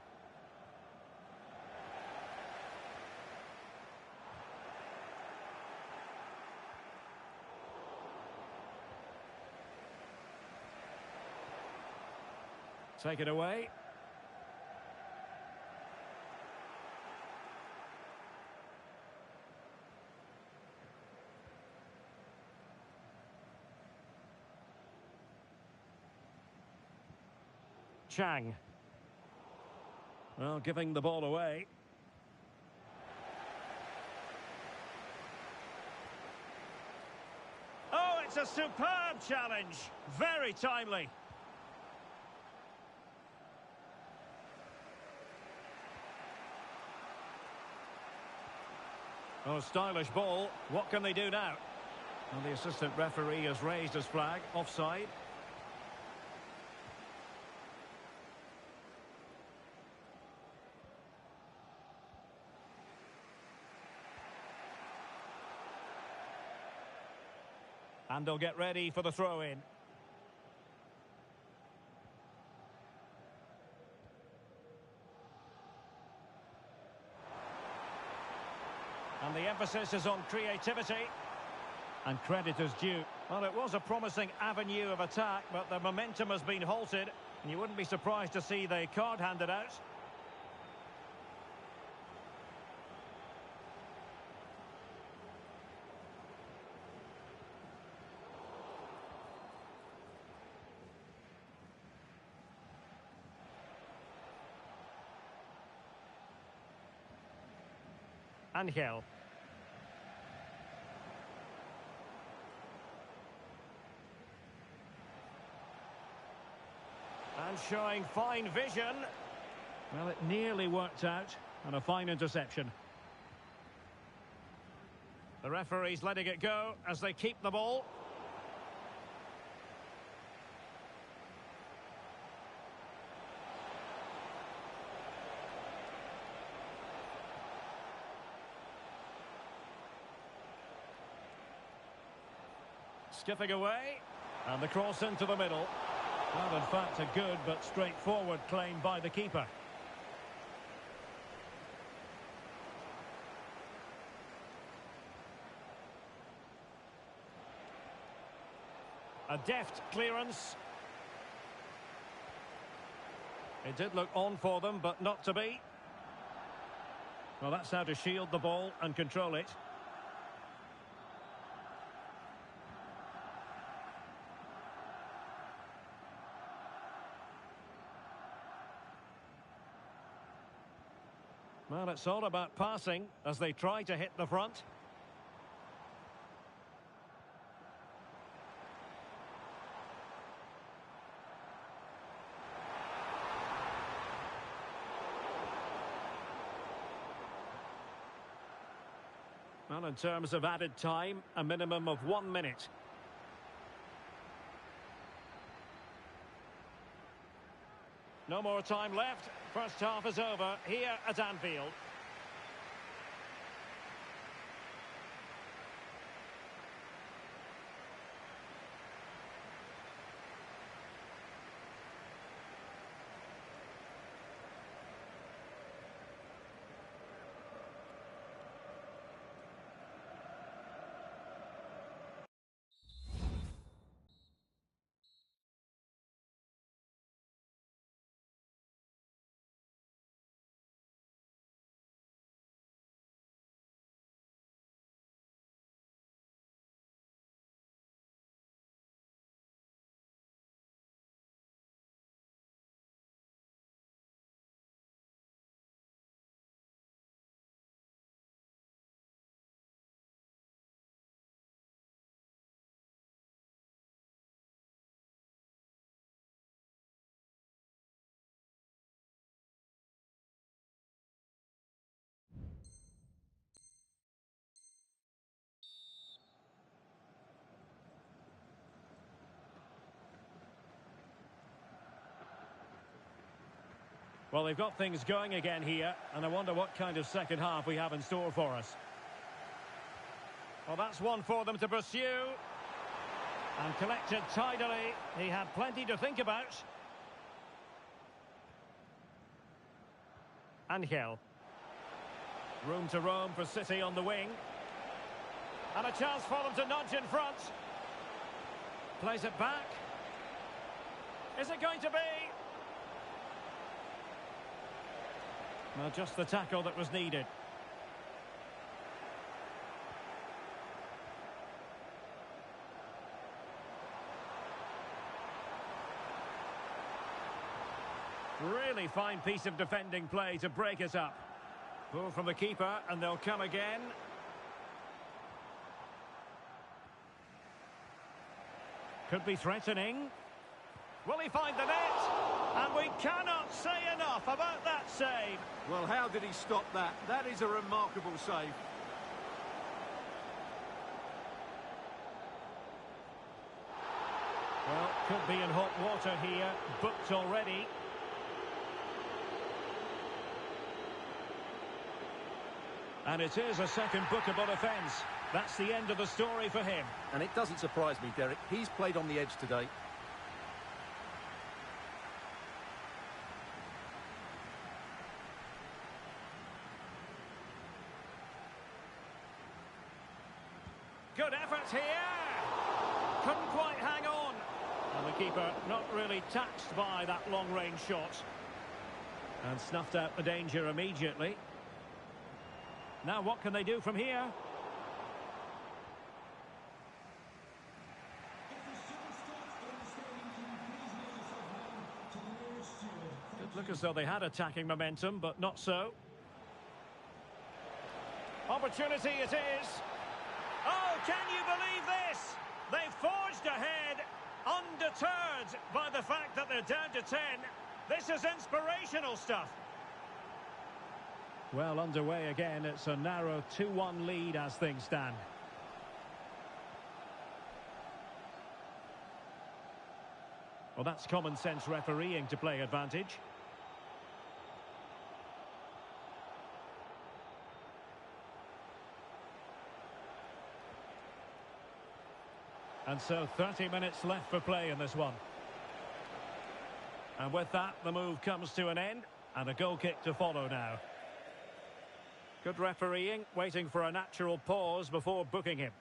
Take it away. Chang. Well, giving the ball away. Oh, it's a superb challenge. Very timely. Oh, stylish ball. What can they do now? Well, the assistant referee has raised his flag. Offside. And they'll get ready for the throw-in. And the emphasis is on creativity. And credit is due. Well, it was a promising avenue of attack, but the momentum has been halted. And you wouldn't be surprised to see the card handed out. Angel. And showing fine vision. Well, it nearly worked out. And a fine interception. The referee's letting it go as they keep the ball. Skipping away, and the cross into the middle. Well, in fact, a good but straightforward claim by the keeper. A deft clearance. It did look on for them, but not to be. Well, that's how to shield the ball and control it. Well, it's all about passing as they try to hit the front. Well, in terms of added time, a minimum of 1 minute. No more time left. First half is over here at Anfield. Well, they've got things going again here, and I wonder what kind of second half we have in store for us. Well, that's one for them to pursue. And collected tidily. He had plenty to think about. Angel. Room to roam for City on the wing. And a chance for them to nudge in front. Plays it back. Is it going to be? Well, just the tackle that was needed. Really fine piece of defending play to break it up. Pull from the keeper, and they'll come again. Could be threatening. Will he find the net? And we cannot say enough about that save. Well, how did he stop that? That is a remarkable save. Well, could be in hot water here. Booked already. And it is a second bookable offence. That's the end of the story for him. And it doesn't surprise me, Derek. He's played on the edge today. Good effort here. Couldn't quite hang on. And the keeper not really taxed by that long-range shot. And snuffed out the danger immediately. Now what can they do from here? Did look as though they had attacking momentum, but not so. Opportunity it is. Oh, can you believe this? They forged ahead, undeterred by the fact that they're down to 10. This is inspirational stuff. Well, underway again. It's a narrow 2-1 lead as things stand. Well, that's common sense refereeing to play advantage. And so 30 minutes left for play in this one. And with that, the move comes to an end, and a goal kick to follow now. Good refereeing, waiting for a natural pause before booking him.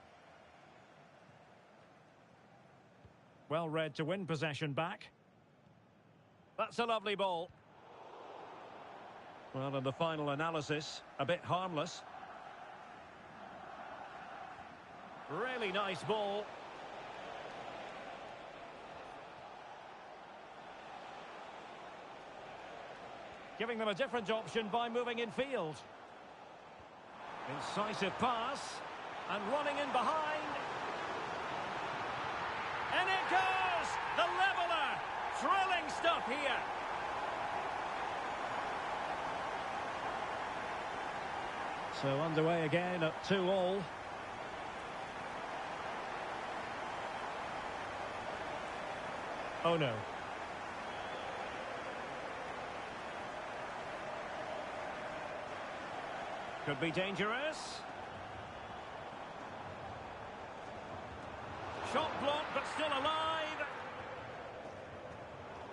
Well read to win possession back. That's a lovely ball. Well, in the final analysis, a bit harmless. Really nice ball. Giving them a different option by moving in field. Incisive pass. And running in behind. And it goes! The leveller! Thrilling stuff here. So underway again at 2-2. Oh no. Could be dangerous. Shot blocked, but still alive.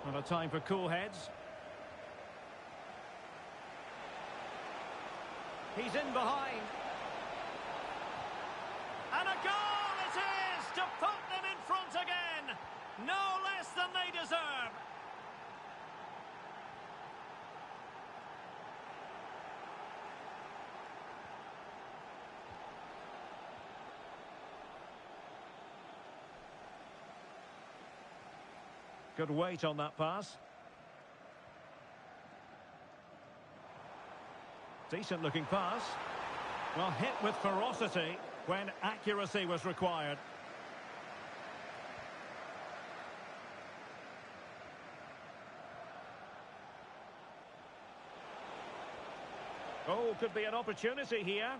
Not a time for cool heads. He's in behind. And a goal it is to put them in front again. No less than they deserve. Good weight on that pass. Decent looking pass. Well, hit with ferocity when accuracy was required. Oh, could be an opportunity here.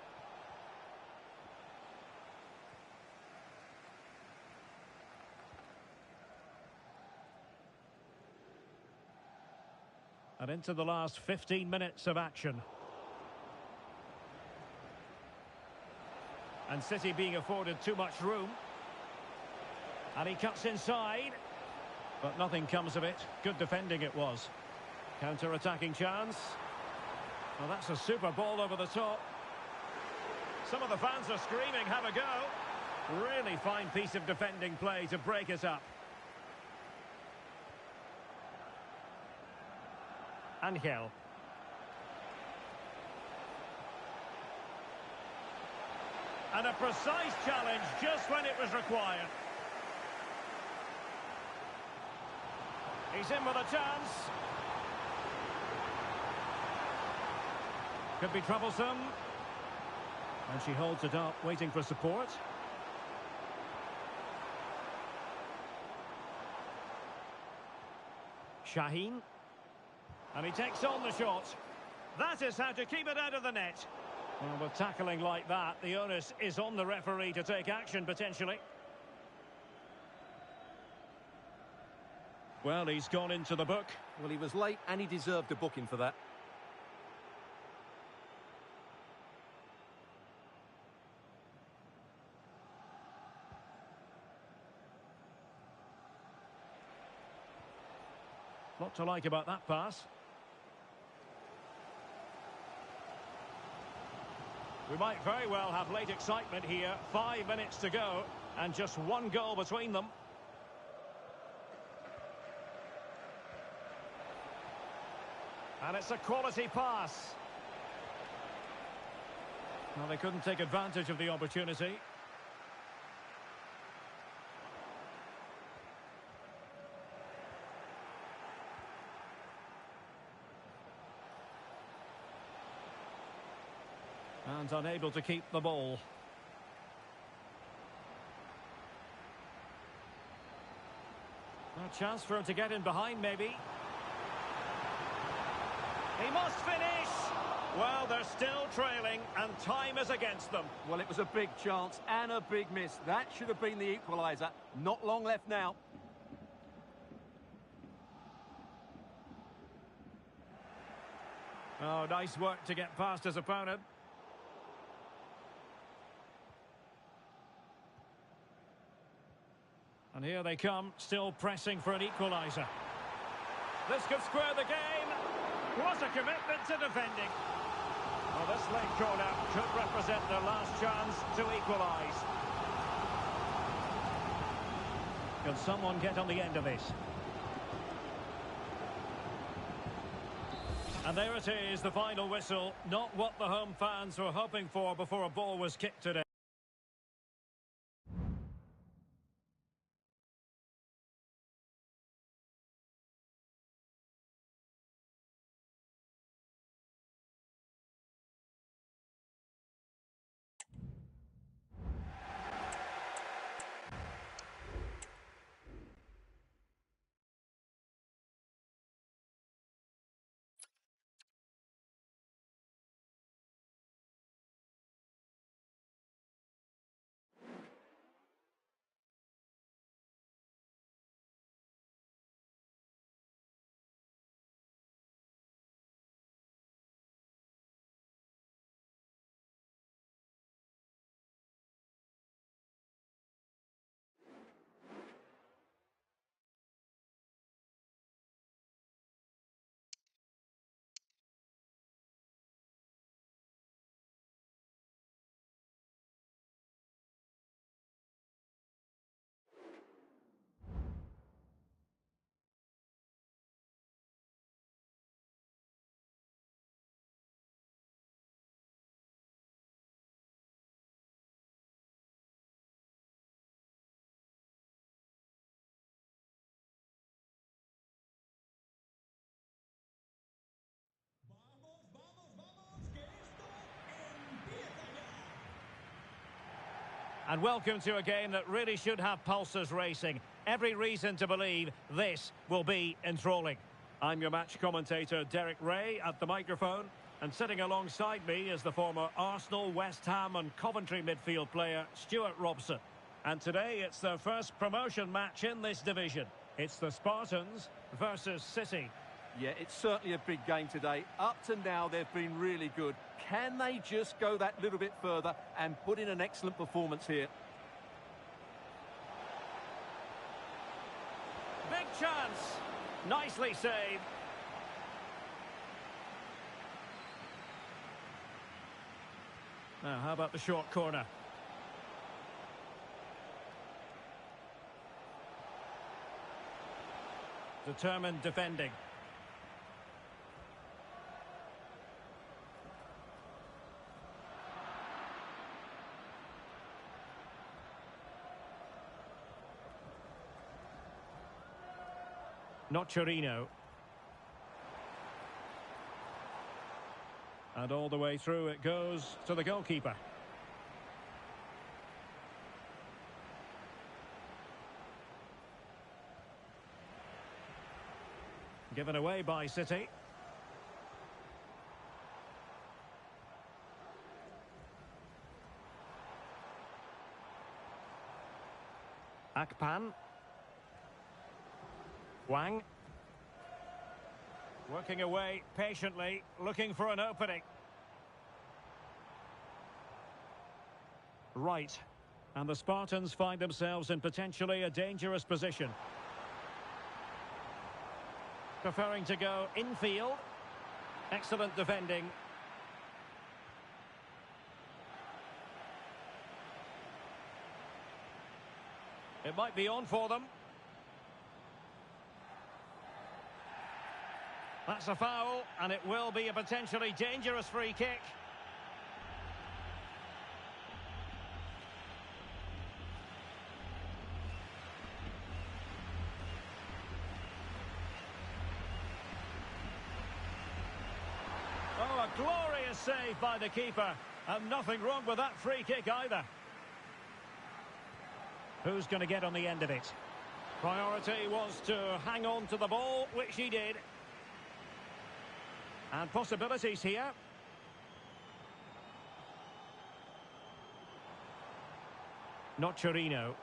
And into the last 15 minutes of action. And City being afforded too much room. And he cuts inside. But nothing comes of it. Good defending it was. Counter-attacking chance. Well, that's a super ball over the top. Some of the fans are screaming, have a go. Really fine piece of defending play to break it up. Angel. And a precise challenge just when it was required. He's in with a chance. Could be troublesome. And she holds it up, waiting for support. Shaheen. And he takes on the shot. That is how to keep it out of the net. Well, with tackling like that, the onus is on the referee to take action, potentially. Well, he's gone into the book. Well, he was late and he deserved a booking for that. Lot to like about that pass. We might very well have late excitement here. 5 minutes to go and just one goal between them. And it's a quality pass. Well, they couldn't take advantage of the opportunity. And unable to keep the ball. A chance for him to get in behind, maybe. He must finish! Well, they're still trailing, and time is against them. Well, it was a big chance and a big miss. That should have been the equaliser. Not long left now. Oh, nice work to get past his opponent. And here they come, still pressing for an equaliser. This could square the game. What a commitment to defending. Well, this late corner could represent their last chance to equalise. Can someone get on the end of this? And there it is, the final whistle. Not what the home fans were hoping for before a ball was kicked today. And welcome to a game that really should have pulses racing. Every reason to believe this will be enthralling. I'm your match commentator, Derek Ray, at the microphone. And sitting alongside me is the former Arsenal, West Ham and Coventry midfield player, Stuart Robson. And today it's their first promotion match in this division. It's the Spartans versus City. Yeah, it's certainly a big game today. Up to now, they've been really good. Can they just go that little bit further and put in an excellent performance here? Big chance. Nicely saved. Now, how about the short corner? Determined defending. Nocerino. And all the way through it goes to the goalkeeper. Given away by City. Akpan. Wang. Working away patiently, looking for an opening. Right. And the Spartans find themselves in potentially a dangerous position. Preferring to go infield. Excellent defending. It might be on for them. That's a foul, and it will be a potentially dangerous free kick. Oh, a glorious save by the keeper. And nothing wrong with that free kick either. Who's going to get on the end of it? Priority was to hang on to the ball, which he did. And possibilities here. Nocerino.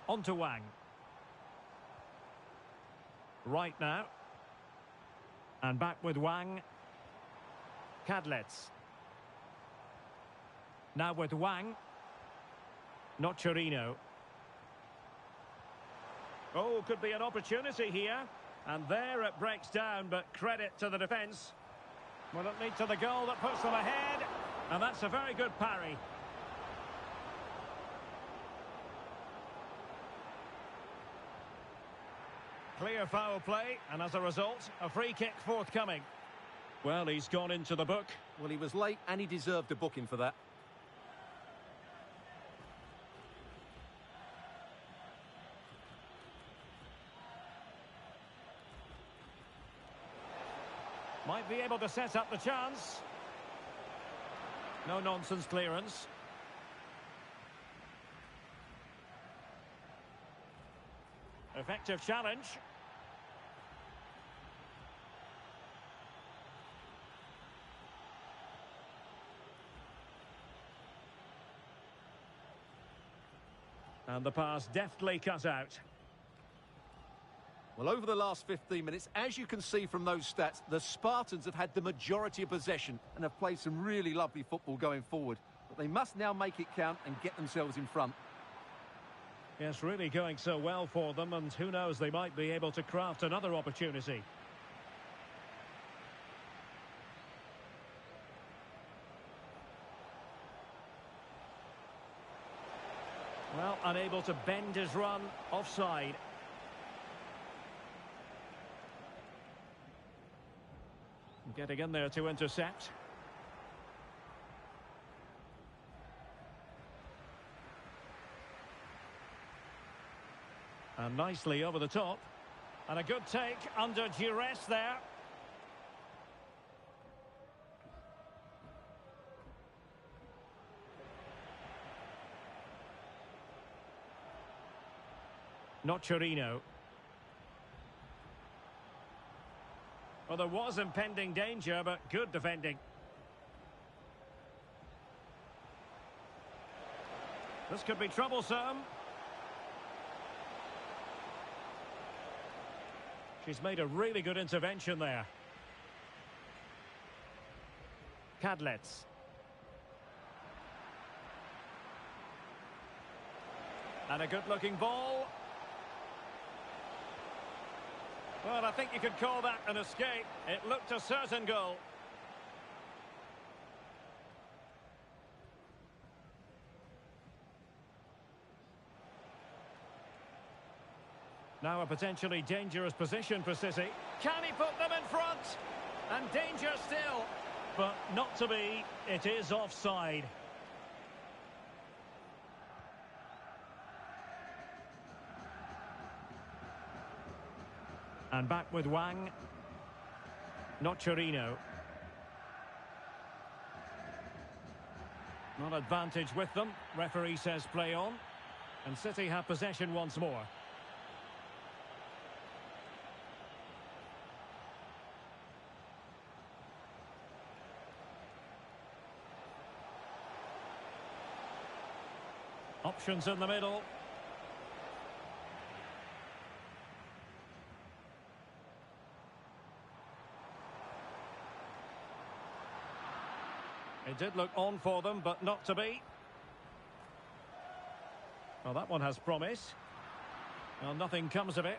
On to Wang. Right now. And back with Wang. Cadlets. Now with Wang. Nocerino. Oh, could be an opportunity here. And there it breaks down, but credit to the defence. Will it lead to the goal that puts them ahead? And that's a very good parry. Clear foul play, and as a result, a free kick forthcoming. Well, he's gone into the book. Well, he was late and he deserved a booking for that. Might be able to set up the chance. No nonsense clearance. Effective challenge. And the pass deftly cut out. Well, over the last 15 minutes, as you can see from those stats, the Spartans have had the majority of possession and have played some really lovely football going forward. But they must now make it count and get themselves in front. Yes, really going so well for them, and who knows, they might be able to craft another opportunity. Well, unable to bend his run, offside. Getting in there to intercept. And nicely over the top. And a good take under duress there. Nocerino. Well, there was impending danger, but good defending. This could be troublesome. She's made a really good intervention there. Cadlets. And a good-looking ball. Well, I think you could call that an escape. It looked a certain goal. Now a potentially dangerous position for City. Can he put them in front? And danger still. But not to be. It is offside. And back with Wang. Nocerino. Not advantage with them. Referee says play on. And City have possession once more. Options in the middle. It did look on for them, but not to be. Well, that one has promise. Well, nothing comes of it.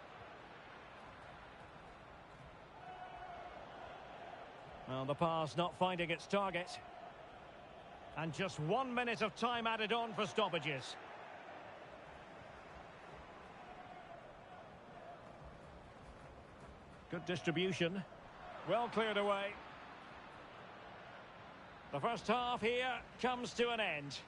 Well, the pass not finding its target. And just 1 minute of time added on for stoppages. Good distribution. Well cleared away. The first half here comes to an end.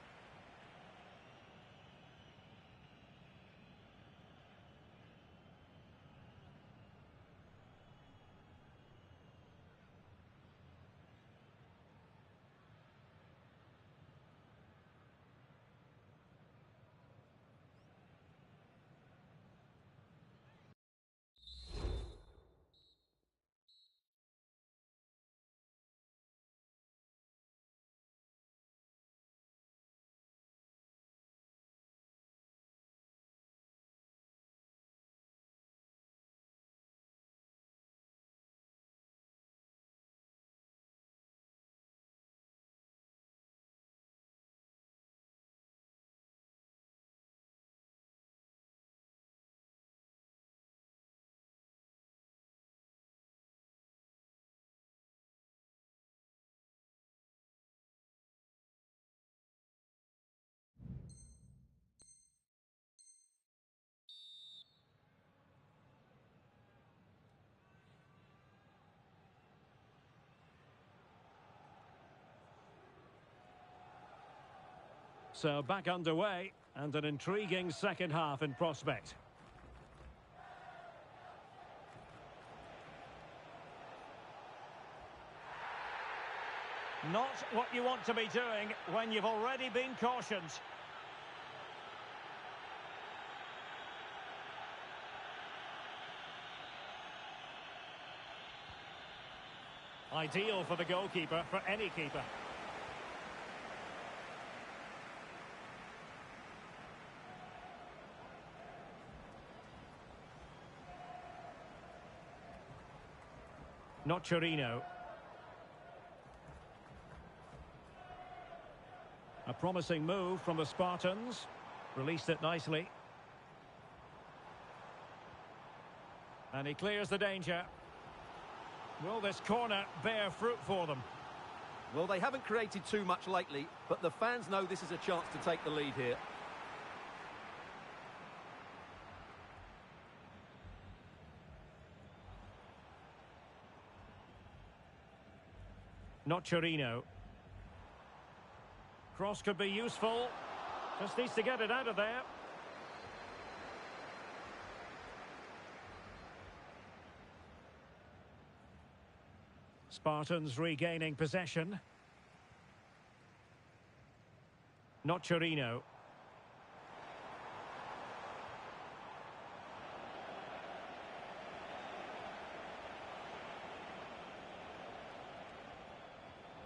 So back underway, and an intriguing second half in prospect. Not what you want to be doing when you've already been cautioned. Ideal for the goalkeeper, for any keeper. Not Chirino. A promising move from the Spartans. Released it nicely. And he clears the danger. Will this corner bear fruit for them? Well, they haven't created too much lately, but the fans know this is a chance to take the lead here. Not Chirino. Cross could be useful. Just needs to get it out of there. Spartans regaining possession. Not Chirino.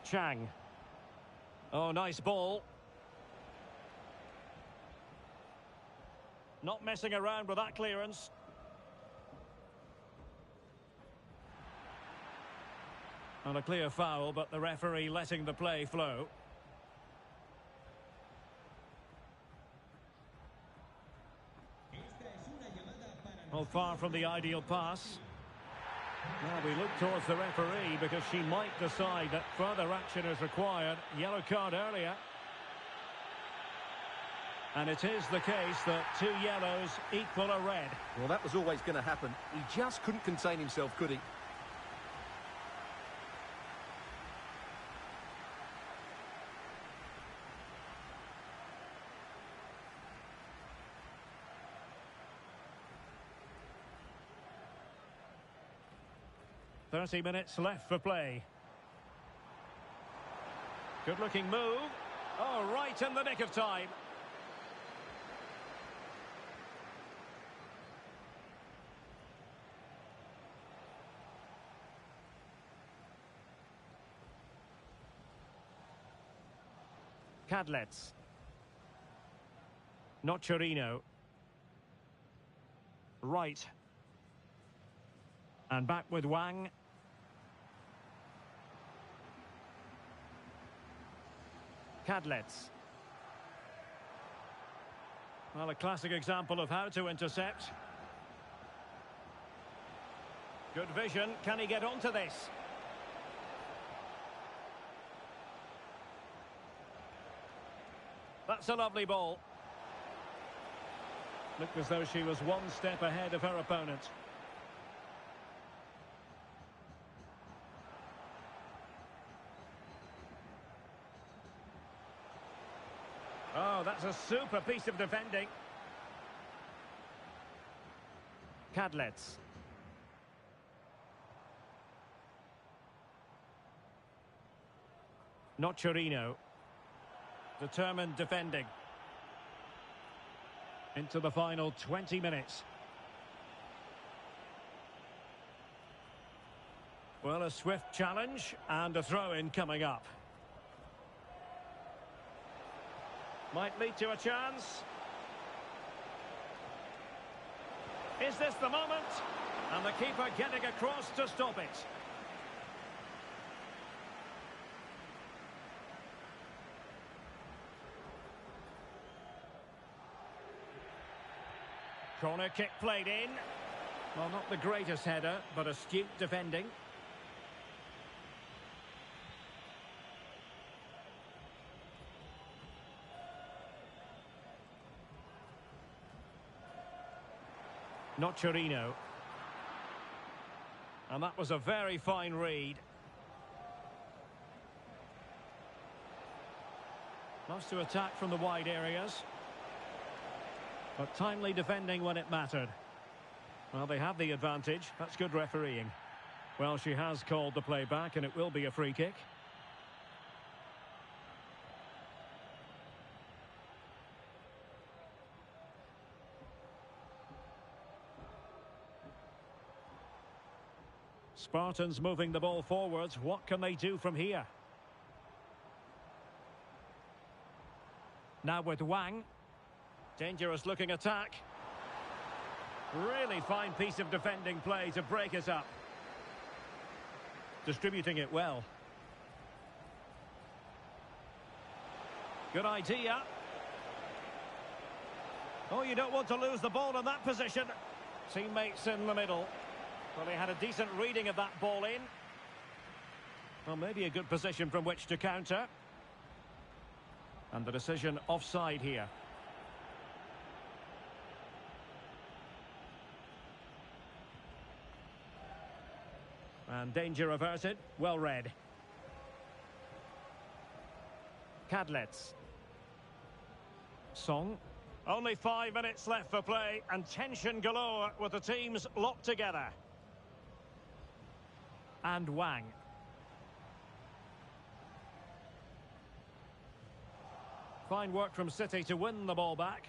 Chang. Oh, nice ball. Not messing around with that clearance. And a clear foul, but the referee letting the play flow. Well, far from the ideal pass. Well, we look towards the referee because she might decide that further action is required. Yellow card earlier. And it is the case that 2 yellows equal a red. Well, that was always going to happen. He just couldn't contain himself, could he? .30 minutes left for play. Good-looking move. Oh, right in the nick of time. Cadlets. Not Chirino. Right. And back with Wang. Cadlets. Well, a classic example of how to intercept. Good vision. Can he get onto this? That's a lovely ball. Looked as though she was one step ahead of her opponent. Oh, that's a super piece of defending. Cadlets. Nocerino. Determined defending. Into the final 20 minutes. Well, a swift challenge and a throw-in coming up. Might lead to a chance. Is this the moment? And the keeper getting across to stop it. Corner kick played in. Well, not the greatest header, but astute defending. Nocerino. And that was a very fine read. Loves to attack from the wide areas. But timely defending when it mattered. Well, they have the advantage. That's good refereeing. Well, she has called the play back, and it will be a free kick. Spartans moving the ball forwards. What can they do from here? Now with Wang. Dangerous looking attack. Really fine piece of defending play to break us up. Distributing it well. Good idea. Oh, you don't want to lose the ball in that position. Teammates in the middle. Well, he had a decent reading of that ball in. Well, maybe a good position from which to counter. And the decision offside here. And danger averted. Well read. Cadlets. Song. Only 5 minutes left for play and tension galore with the teams locked together. And Wang. Fine work from City to win the ball back.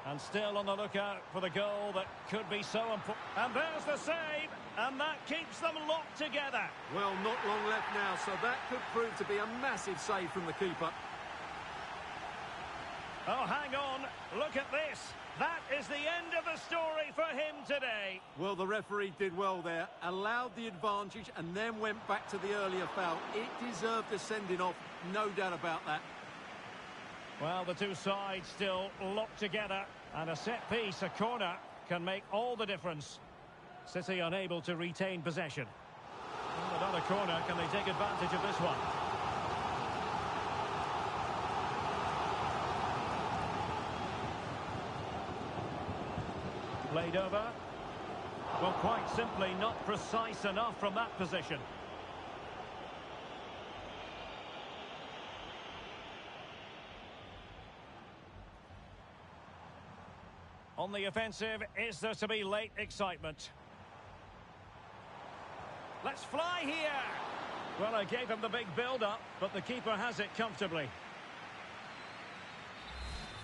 And still on the lookout for the goal that could be so important. And there's the save, and that keeps them locked together. Well, not long left now, so that could prove to be a massive save from the keeper. Oh, hang on. Look at this. That is the end of the story for him today. Well, the referee did well there, allowed the advantage, and then went back to the earlier foul. It deserved a sending off, no doubt about that. Well, the two sides still locked together, and a set piece, a corner, can make all the difference. City unable to retain possession. And another corner, can they take advantage of this one? Played over. Well, quite simply not precise enough from that position. On the offensive, is there to be late excitement? Let's fly here! Well, I gave him the big build-up, but the keeper has it comfortably.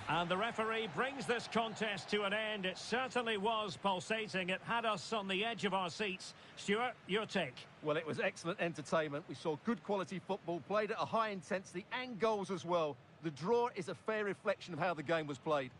And the referee brings this contest to an end. It certainly was pulsating. It had us on the edge of our seats. Stuart, your take? Well, it was excellent entertainment. We saw good quality football, played at a high intensity, and goals as well. The draw is a fair reflection of how the game was played.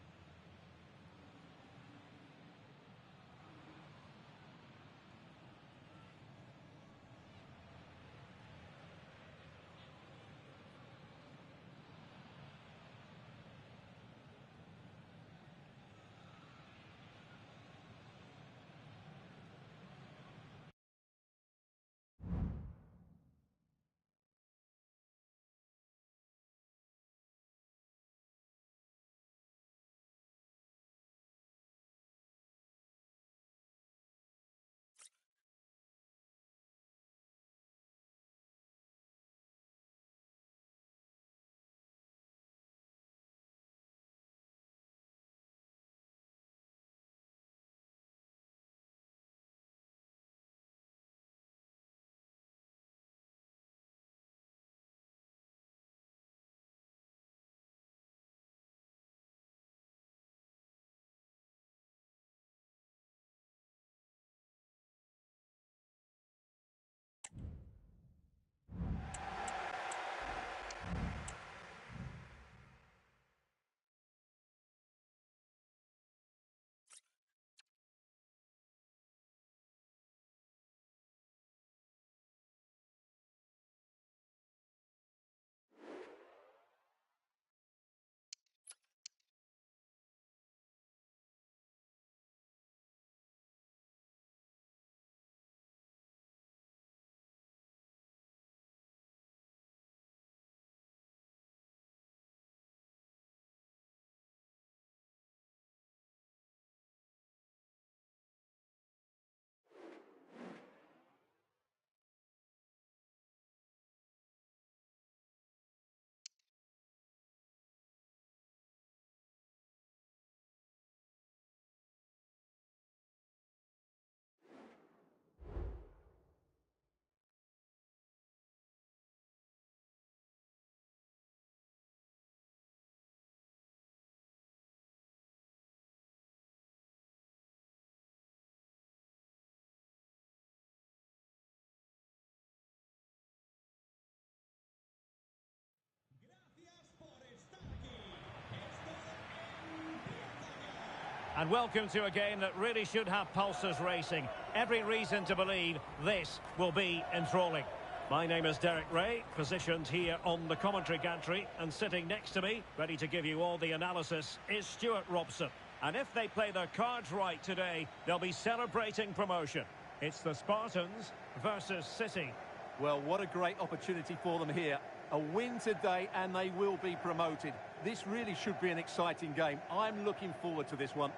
And welcome to a game that really should have pulses racing. Every reason to believe this will be enthralling. My name is Derek Ray, positioned here on the commentary gantry, and sitting next to me, ready to give you all the analysis, is Stuart Robson. And if they play their cards right today, they'll be celebrating promotion. It's the Spartans versus City. Well, what a great opportunity for them here. A win today and they will be promoted. This really should be an exciting game. I'm looking forward to this one.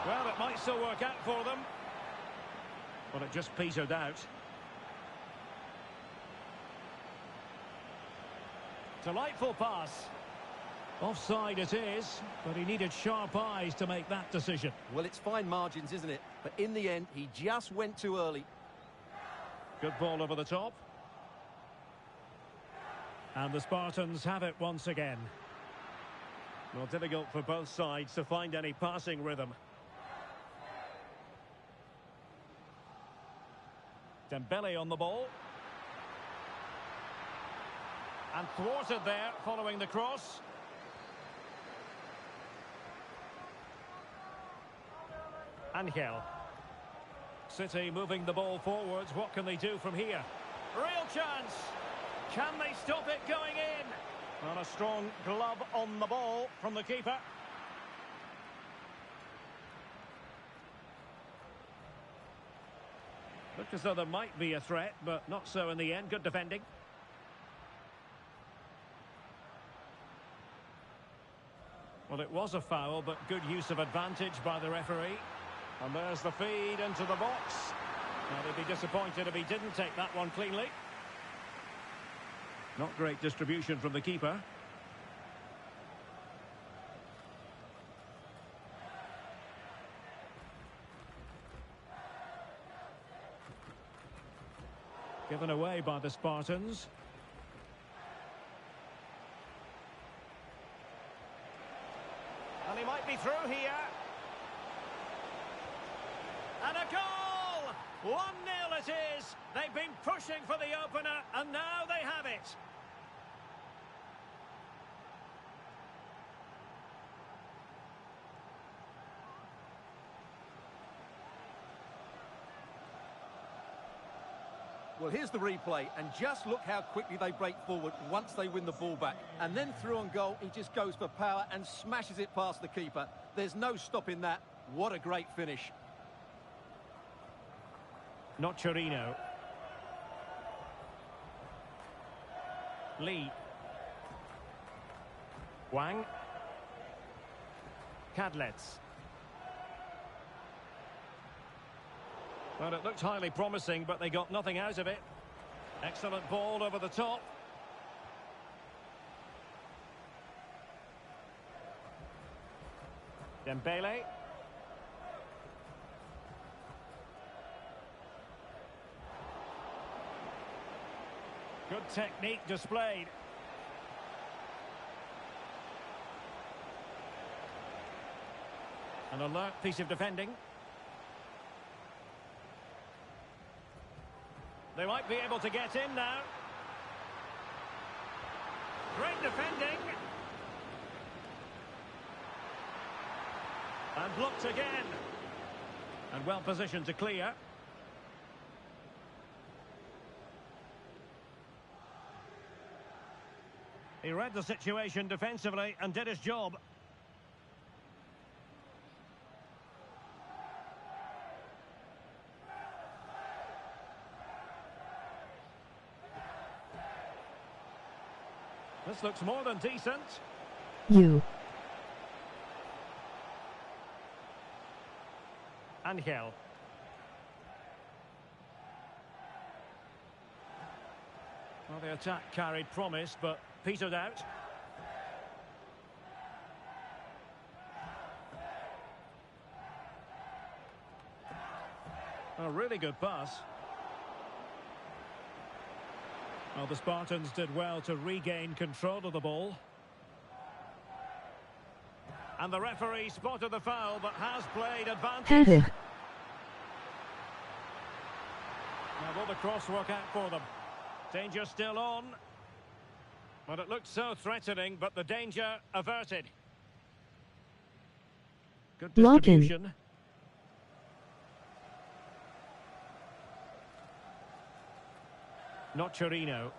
Well, it might still work out for them. But it just petered out. Delightful pass. Offside it is, but he needed sharp eyes to make that decision. Well, it's fine margins, isn't it? But in the end, he just went too early. Good ball over the top. And the Spartans have it once again. Well, difficult for both sides to find any passing rhythm. Dembele on the ball. And thwarted there following the cross. Angel. City moving the ball forwards. What can they do from here? Real chance. Can they stop it going in? Well, a strong glove on the ball from the keeper. Looked as though there might be a threat, but not so in the end. Good defending. Well, it was a foul, but good use of advantage by the referee. And there's the feed into the box. Now, they'd be disappointed if he didn't take that one cleanly. Not great distribution from the keeper. Given away by the Spartans. And he might be through here. And a goal! 1-0 it is. They've been pushing for the opener, and now they have it. Well, here's the replay, and just look how quickly they break forward once they win the ball back. And then through on goal, he just goes for power and smashes it past the keeper. There's no stopping that. What a great finish. Not Chirino. Lee. Wang. Kadlets. Well, it looked highly promising, but they got nothing out of it. Excellent ball over the top. Dembele. Good technique displayed. An alert piece of defending. They might be able to get in now. Great defending. And blocked again. And well positioned to clear. He read the situation defensively and did his job. This looks more than decent. Angel. Well, the attack carried promise, but petered out. A really good pass. Well, the Spartans did well to regain control of the ball. And the referee spotted the foul, but has played advantage. the cross work out for them. Danger still on. But it looked so threatening, but the danger averted. Good distribution. Nocerino.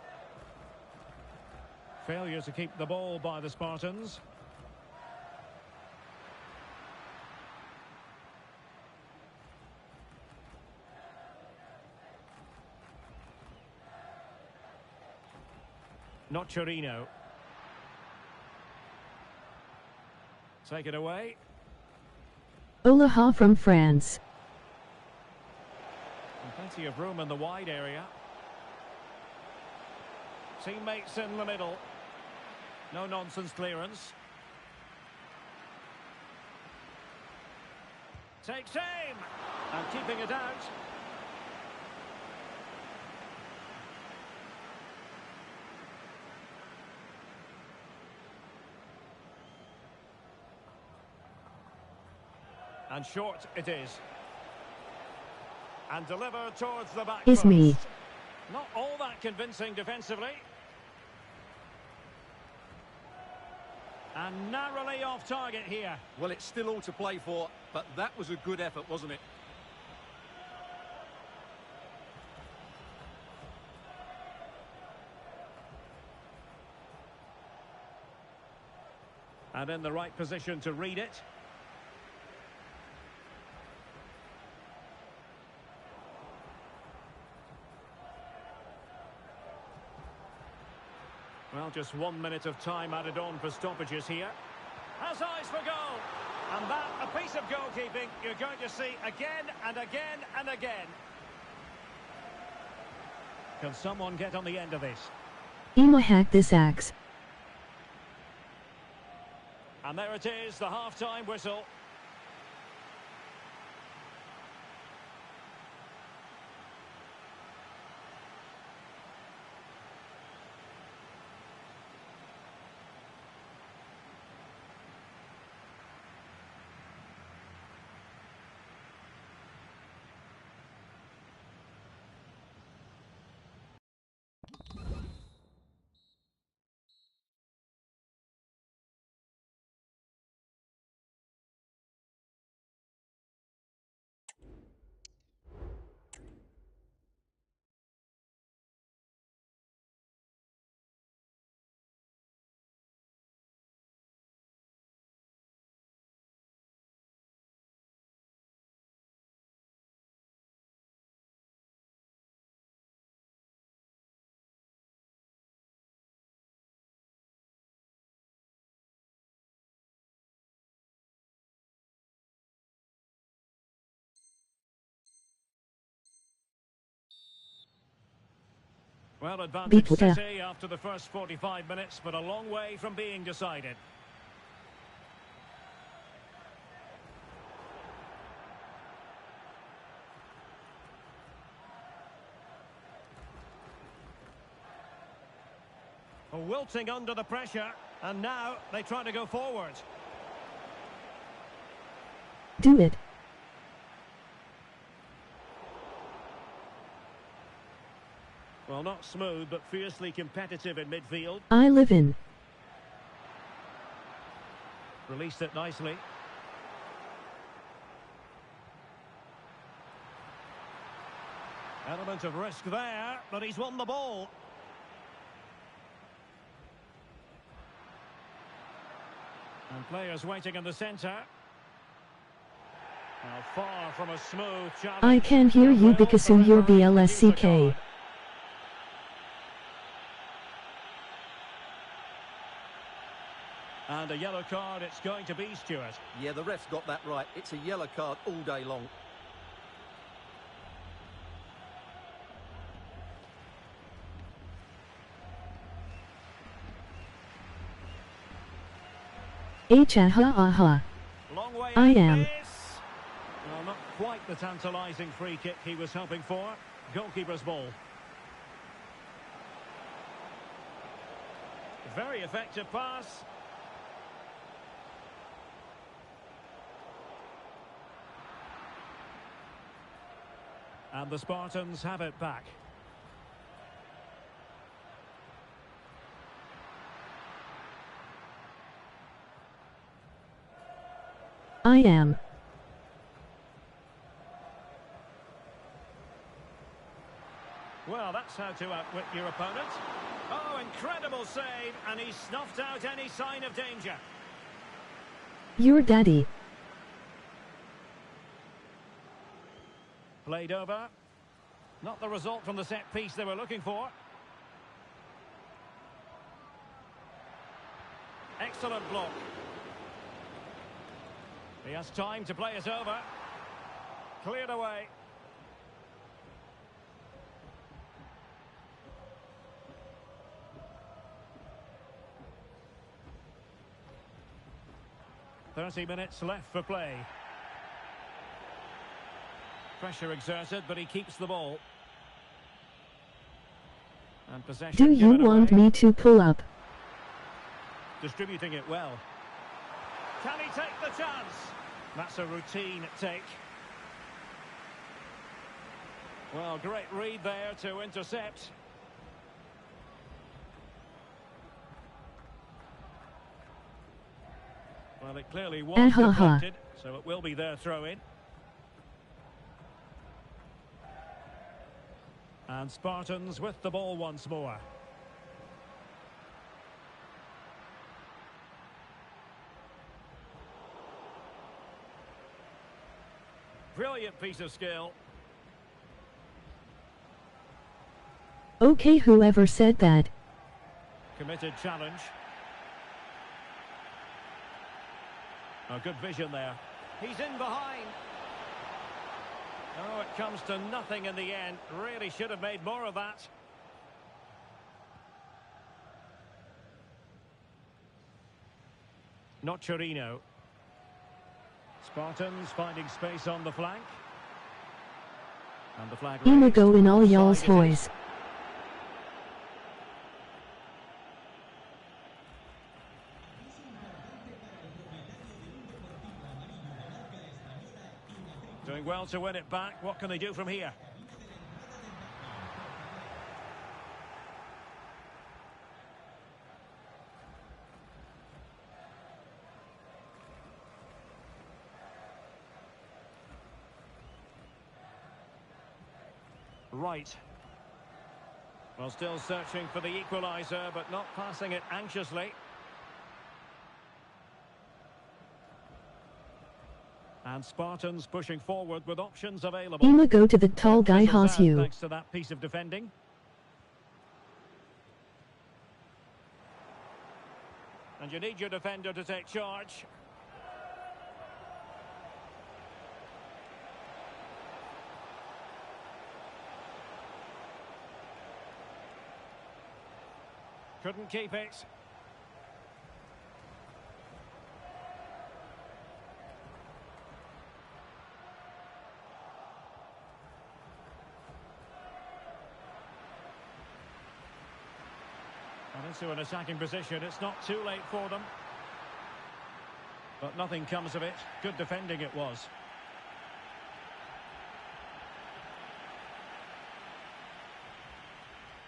Failure to keep the ball by the Spartans. Nocerino. Take it away. Olaha from France. And plenty of room in the wide area. Teammates in the middle. No nonsense clearance. Takes aim. And keeping it out. And short it is. And delivered towards the back Is post. me. Not all that convincing defensively. And narrowly off target here. Well, it's still all to play for, but that was a good effort, wasn't it? And in the right position to read it. Well, just 1 minute of time added on for stoppages here. Has eyes for goal. And that, a piece of goalkeeping you're going to see again and again and again. Can someone get on the end of this? Ema hack this axe. And there it is, the half-time whistle. Well, advantage City after the first 45 minutes, but a long way from being decided. Wilting under the pressure, and now they try to go forward. Do it. Well, not smooth, but fiercely competitive in midfield. I live in. Released it nicely. Element of risk there, but he's won the ball. And players waiting in the centre. Now far from a smooth challenge. I can hear you because you're BLSCK. And a yellow card it's going to be, Stuart. Yeah, the ref's got that right. It's a yellow card all day long. Aha. Long way I out am. this. Well, not quite the tantalising free kick he was hoping for. Goalkeeper's ball. Very effective pass. And the Spartans have it back. I am. Well, that's how to outwit your opponent. Oh, incredible save, and he snuffed out any sign of danger. Your daddy. Played over. Not the result from the set piece they were looking for. Excellent block. He has time to play it over. Cleared away. "30 minutes left for play." Pressure exerted, but he keeps the ball. And possession Do you given want away. me to pull up? Distributing it well. Can he take the chance? That's a routine take. Well, great read there to intercept. Well, it clearly was deflected, so it will be their throw-in. And Spartans with the ball once more. Brilliant piece of skill. Okay, whoever said that. Committed challenge. Oh, good vision there. He's in behind. Oh, it comes to nothing in the end. Really should have made more of that. Nocerino. Spartans finding space on the flank. And the flag raised. Imago in all y'all's Offside it is. hoys. Doing well to win it back. What can they do from here? Right. Well, still searching for the equaliser, but not passing it anxiously. And Spartans pushing forward with options available. Imago to the tall guy Fizzles has out you. thanks to that piece of defending. And you need your defender to take charge. Couldn't keep it. And into an attacking position. It's not too late for them. But nothing comes of it. Good defending it was.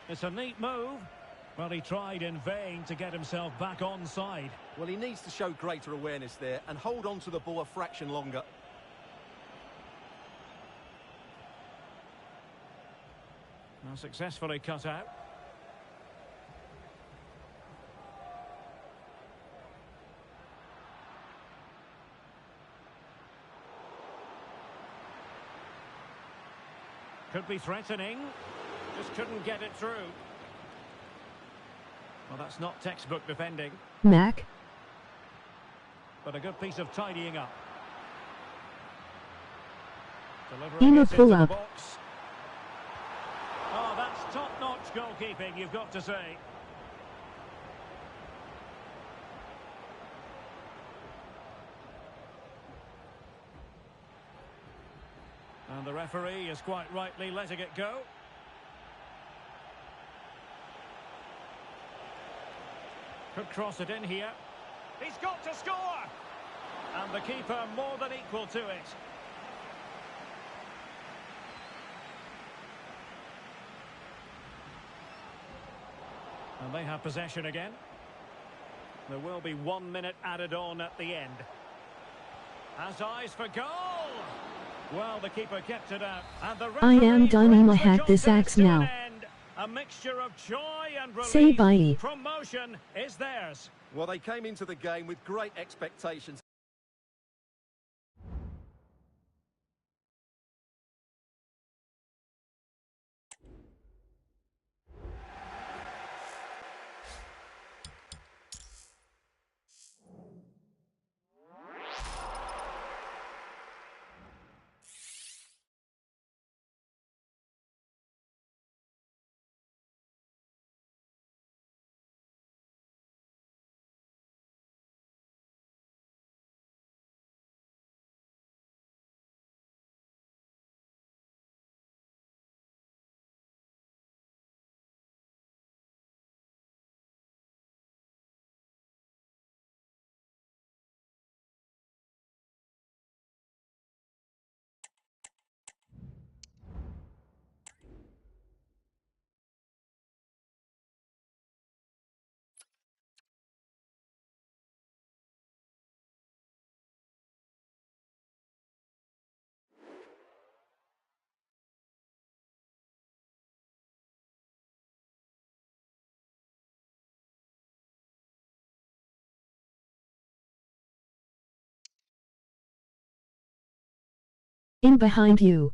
It's a neat move. Well, he tried in vain to get himself back onside. Well, he needs to show greater awareness there and hold on to the ball a fraction longer. Well, successfully cut out. Could be threatening. Just couldn't get it through. Well, that's not textbook defending. Mac. But a good piece of tidying up. Delivering Ema it pull into the up. box. Oh, that's top-notch goalkeeping, you've got to say. And the referee is quite rightly letting it go. Could cross it in here. He's got to score! And the keeper more than equal to it. And they have possession again. There will be 1 minute added on at the end. Has eyes for goal. Well, the keeper kept it out. And the I am referee done. brings I the hack this contest axe to an now. end. A mixture of joy and relief. Say bye. Promotion is theirs. Well, they came into the game with great expectations. In behind you.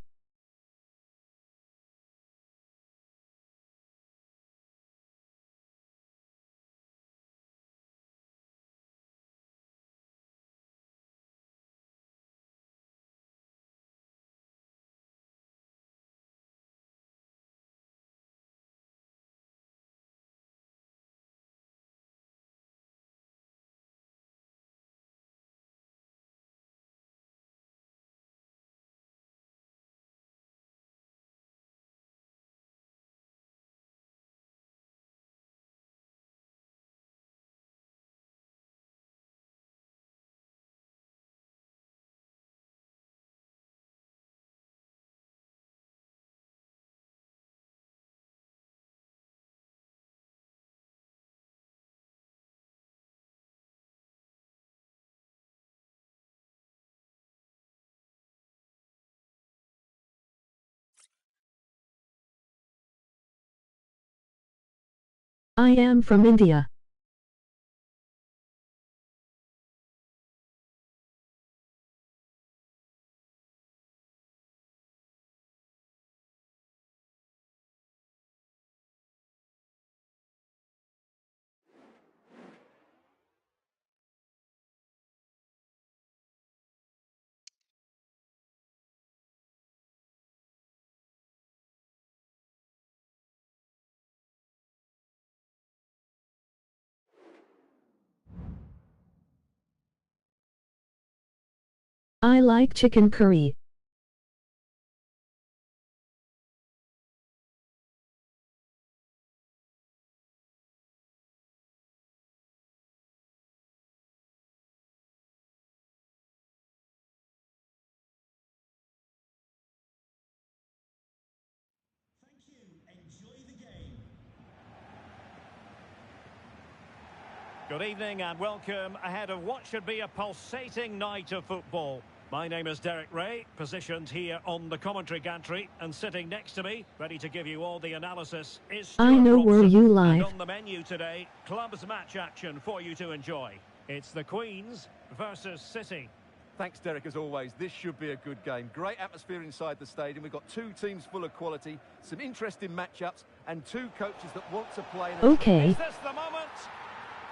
I am from India. I like chicken curry. Thank you. Enjoy the game. Good evening and welcome ahead of what should be a pulsating night of football. My name is Derek Ray, positioned here on the commentary gantry, and sitting next to me, ready to give you all the analysis, is Stuart I know where Robson. you And live. on the menu today, clubs match action for you to enjoy. It's the Queens versus City. Thanks, Derek, as always. This should be a good game. Great atmosphere inside the stadium. We've got two teams full of quality, some interesting matchups, and two coaches that want to play. Okay. Is this the moment?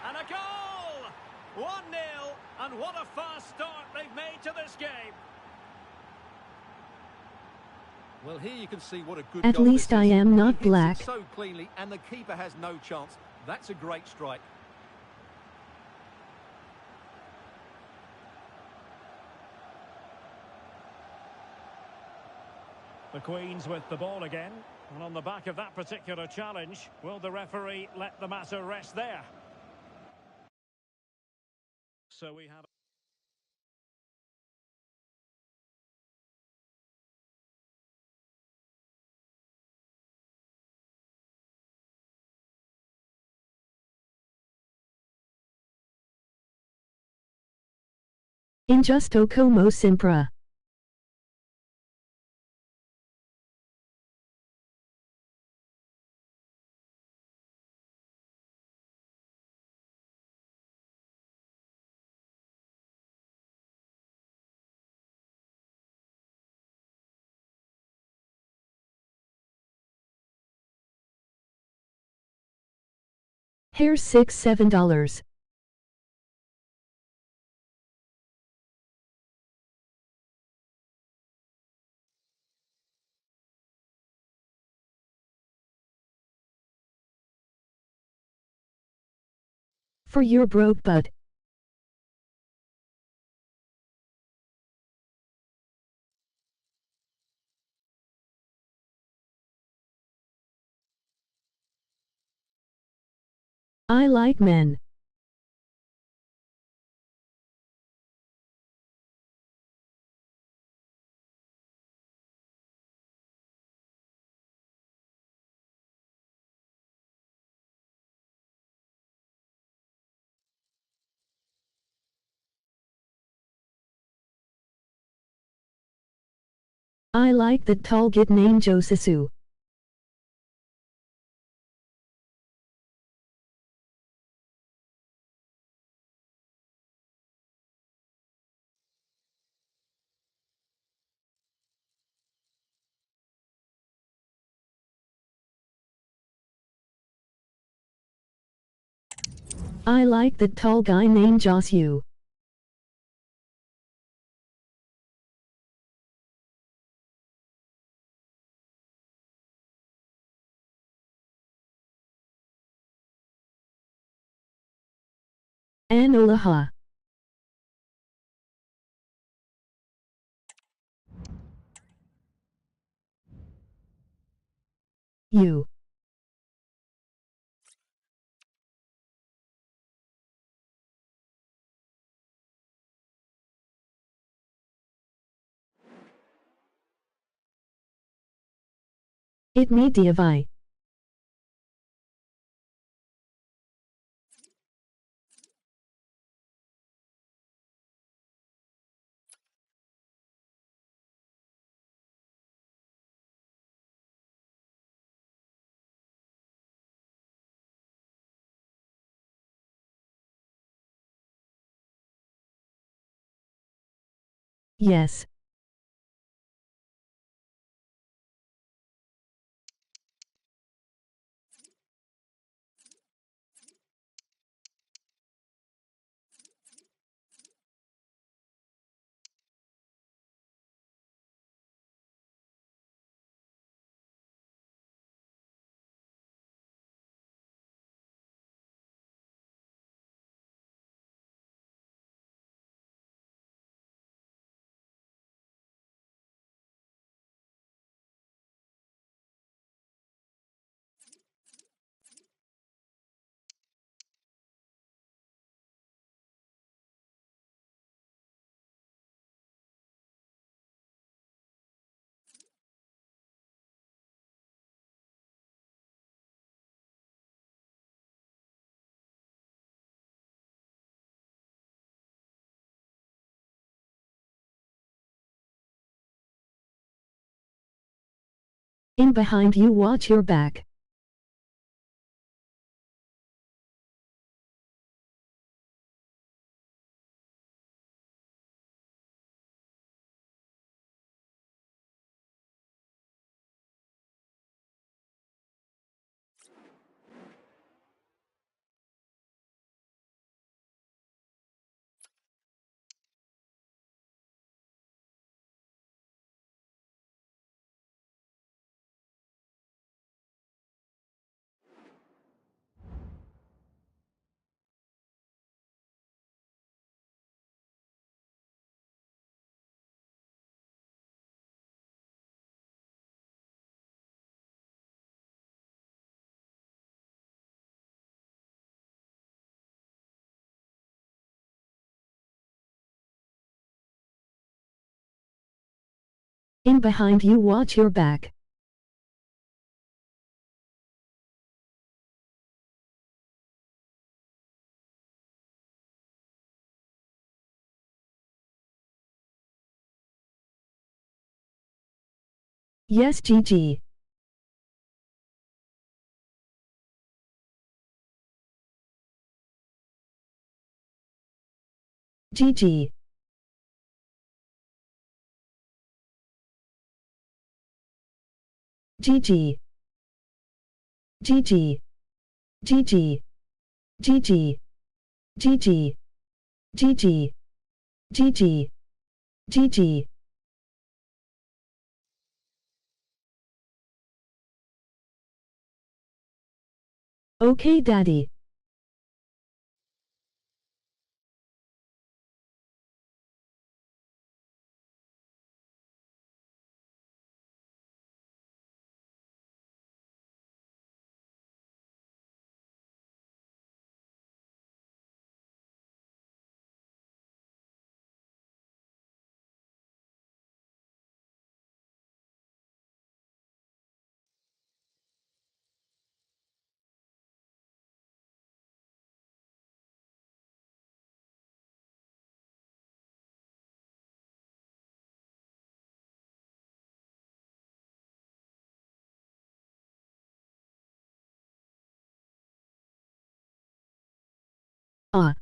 And a goal! 1-0, and what a fast start they've made to this game. Well, here you can see what a good At goal least this I is. am not He hits it black. so cleanly, and the keeper has no chance. That's a great strike. The Queens with the ball again. And on the back of that particular challenge, will the referee let the matter rest there? So we have... Injusto como sempre. Here's $6-7. For your broke butt. I like men. I like that tall kid named Josisu. I like that tall guy named Josu. And aloha. You. It me DFI. Yes. In behind you, watch your back. In behind you, watch your back. Yes, GG. GG. GG. GG. GG. GG. GG. GG. GG. GG. Okay, Daddy. Ah.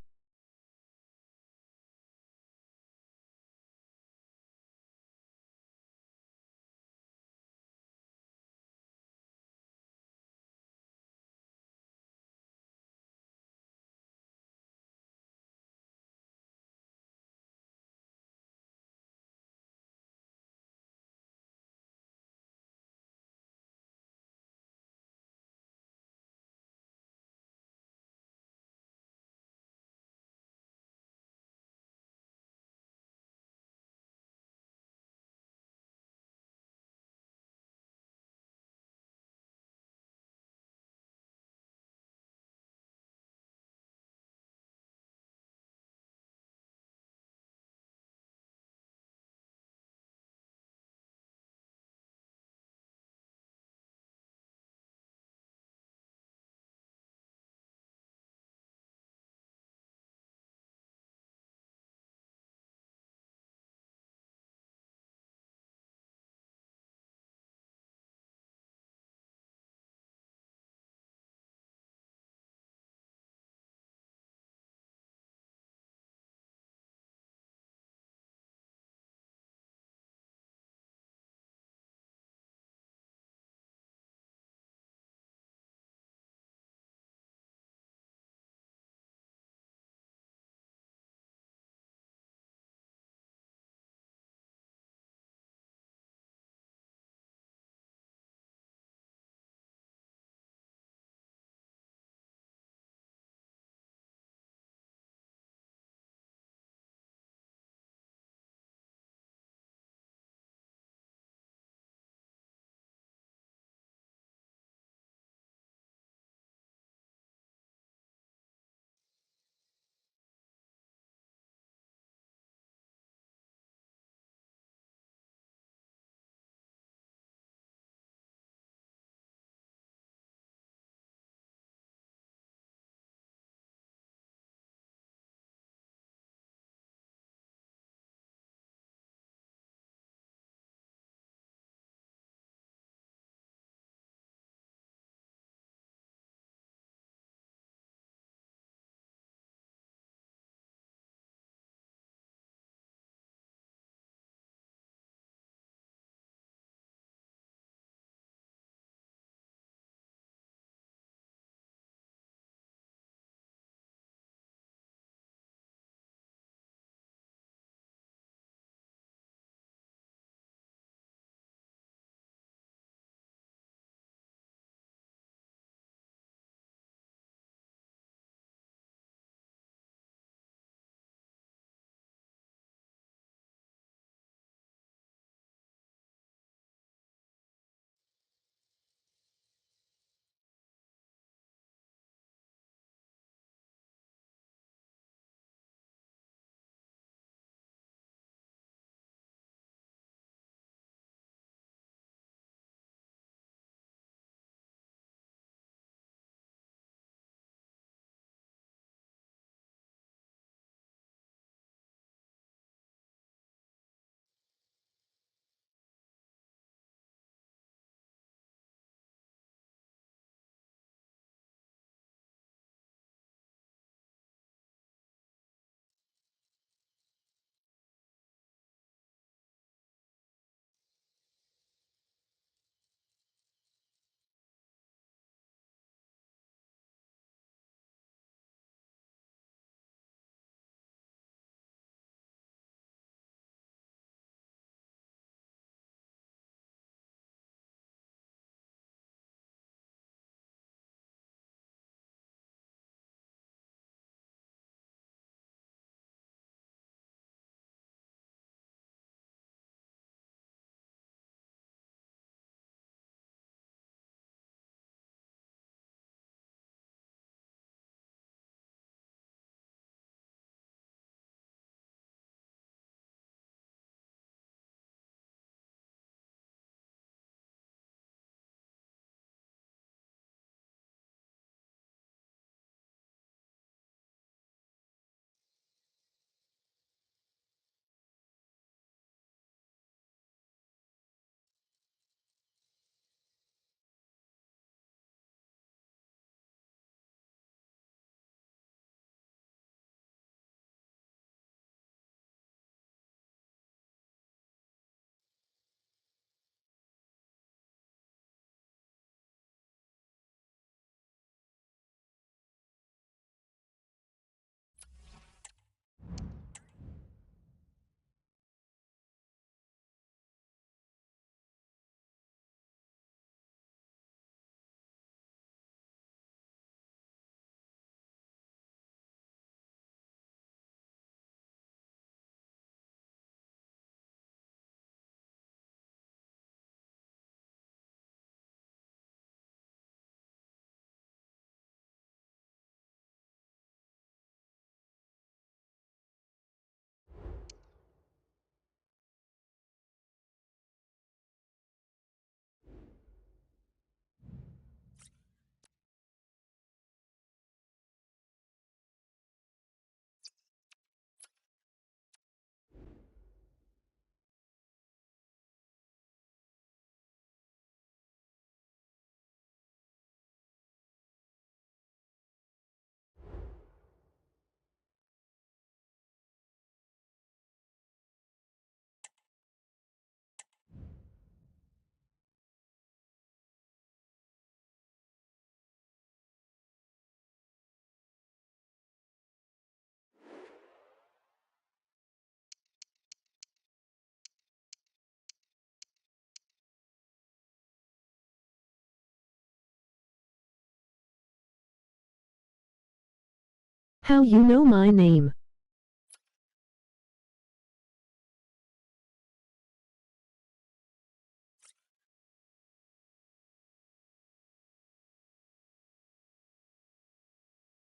How you know my name?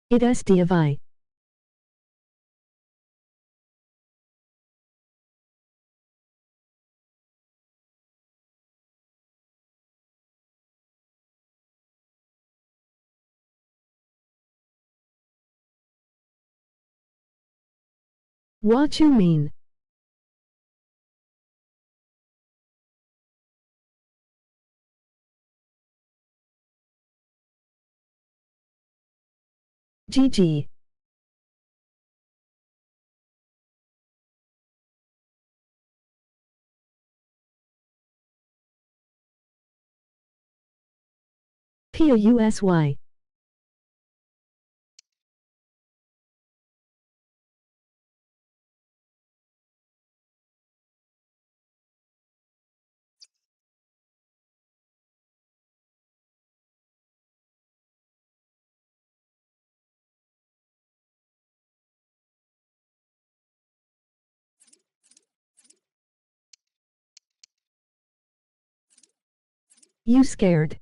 It is DFI. What you mean? GG. POUSY. You scared.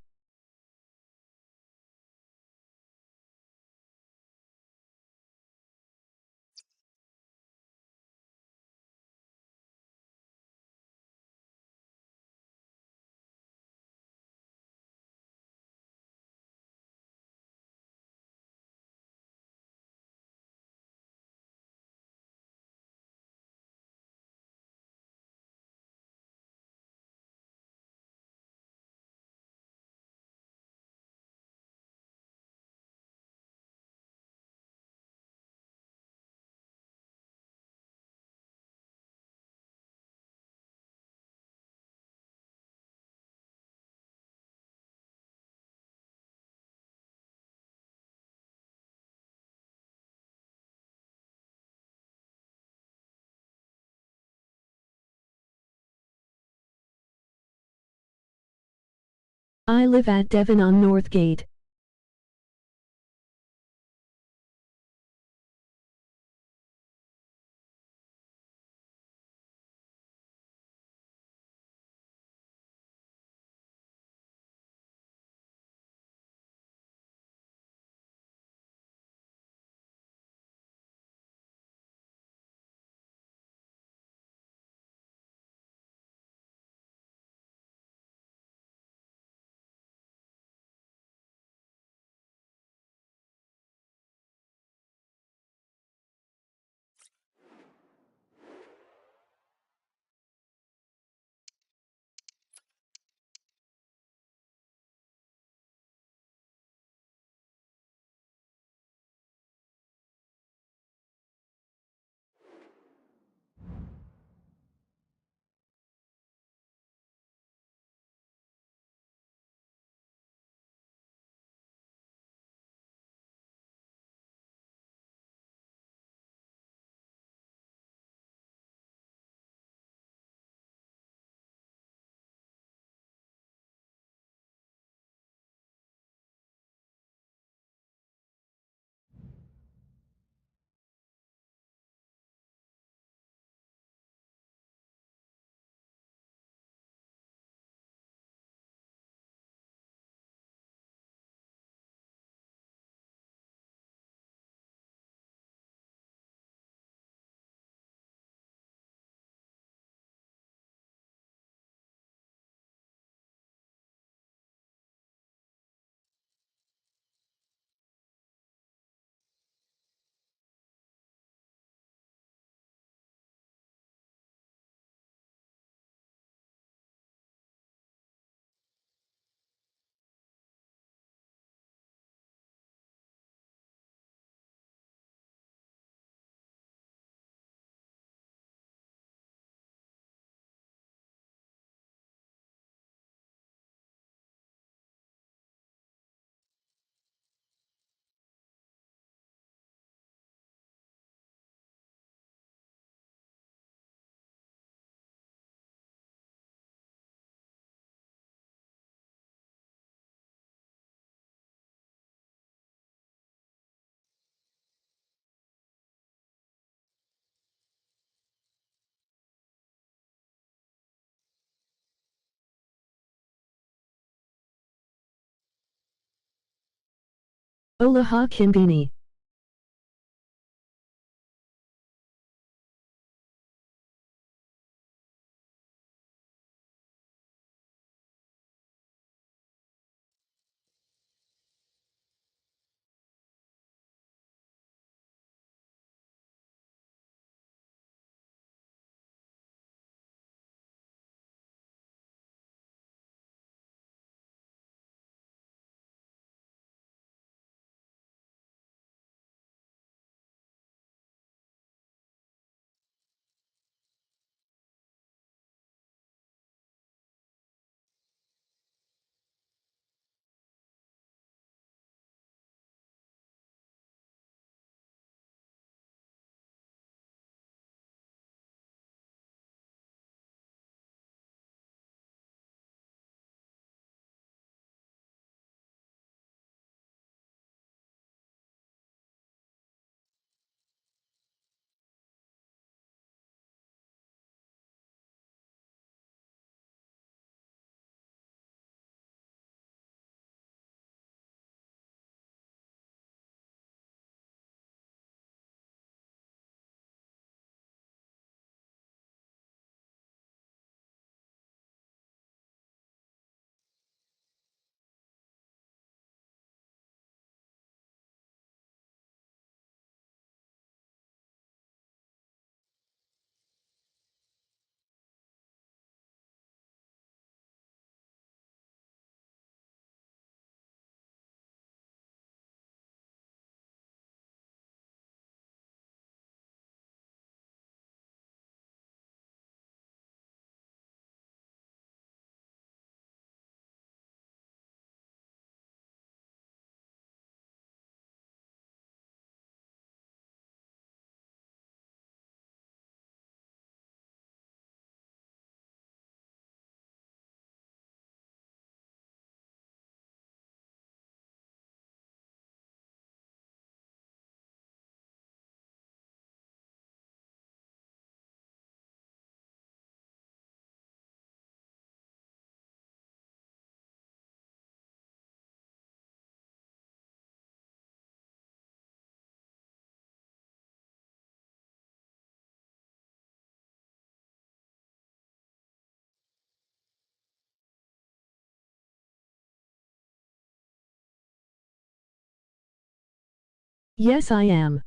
I live at Devon on Northgate. Olaha Kimbini. Yes, I am.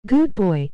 Good boy.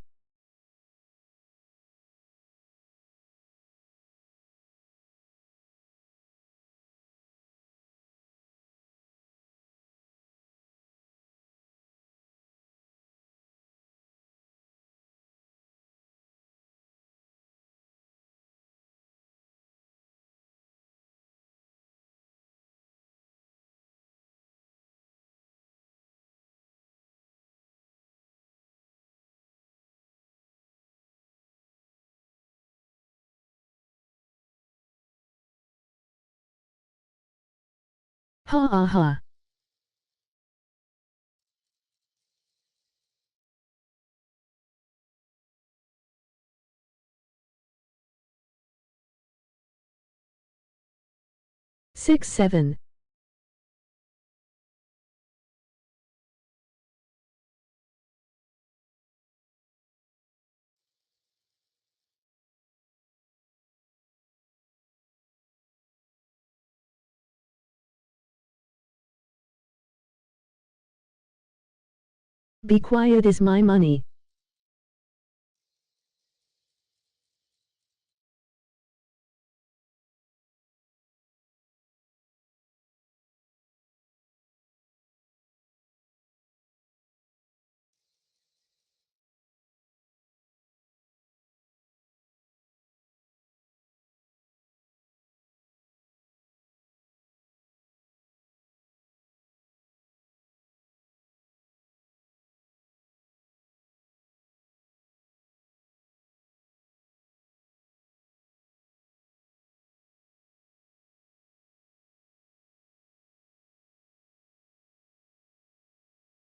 Ha ha ha. Six, seven. Be quiet is my money.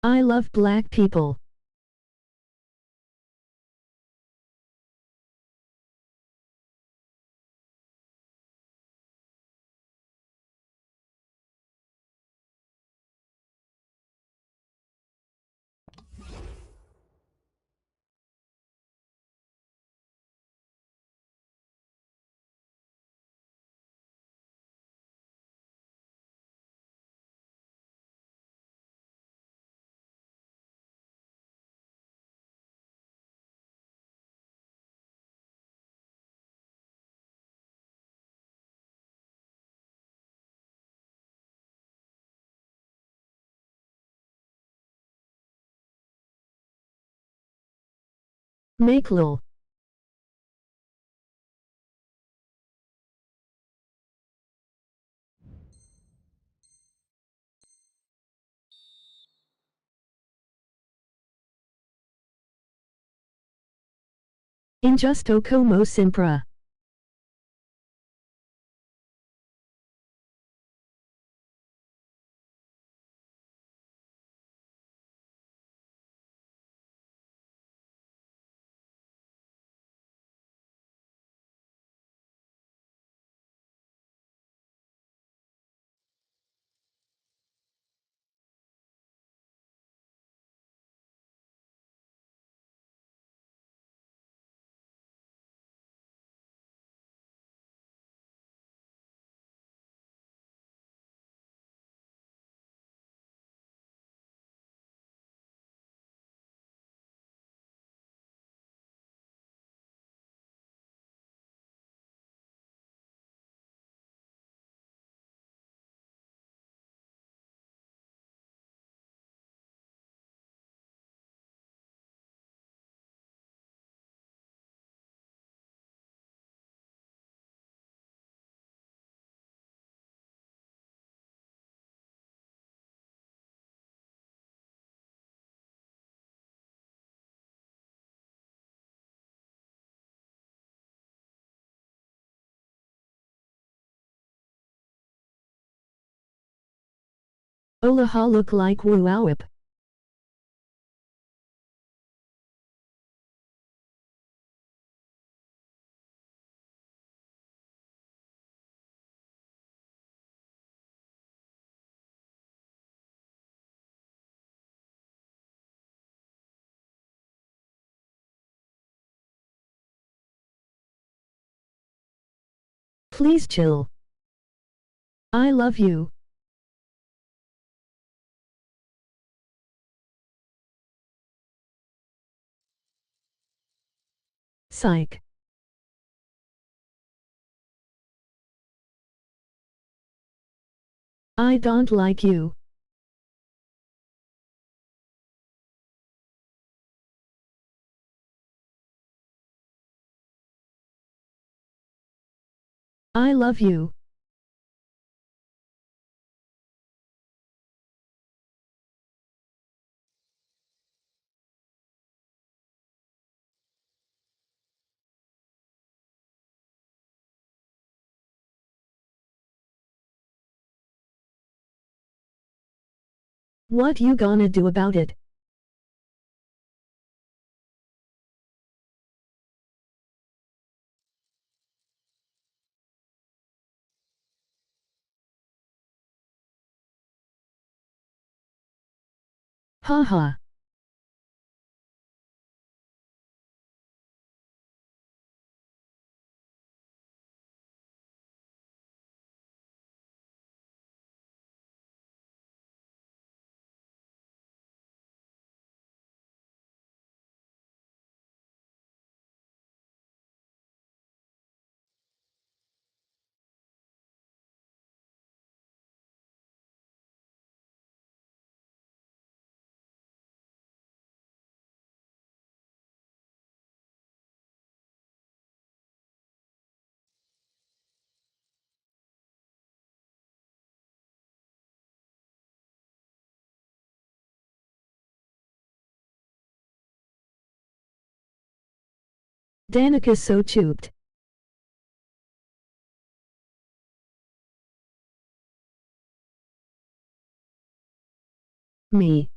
I love black people. Make lol. Injusto como siempre. Olaha look like woo-awip. Please chill. I love you. Psych. I don't like you. I love you. What you gonna do about it? Haha. Danica so chooped. Me.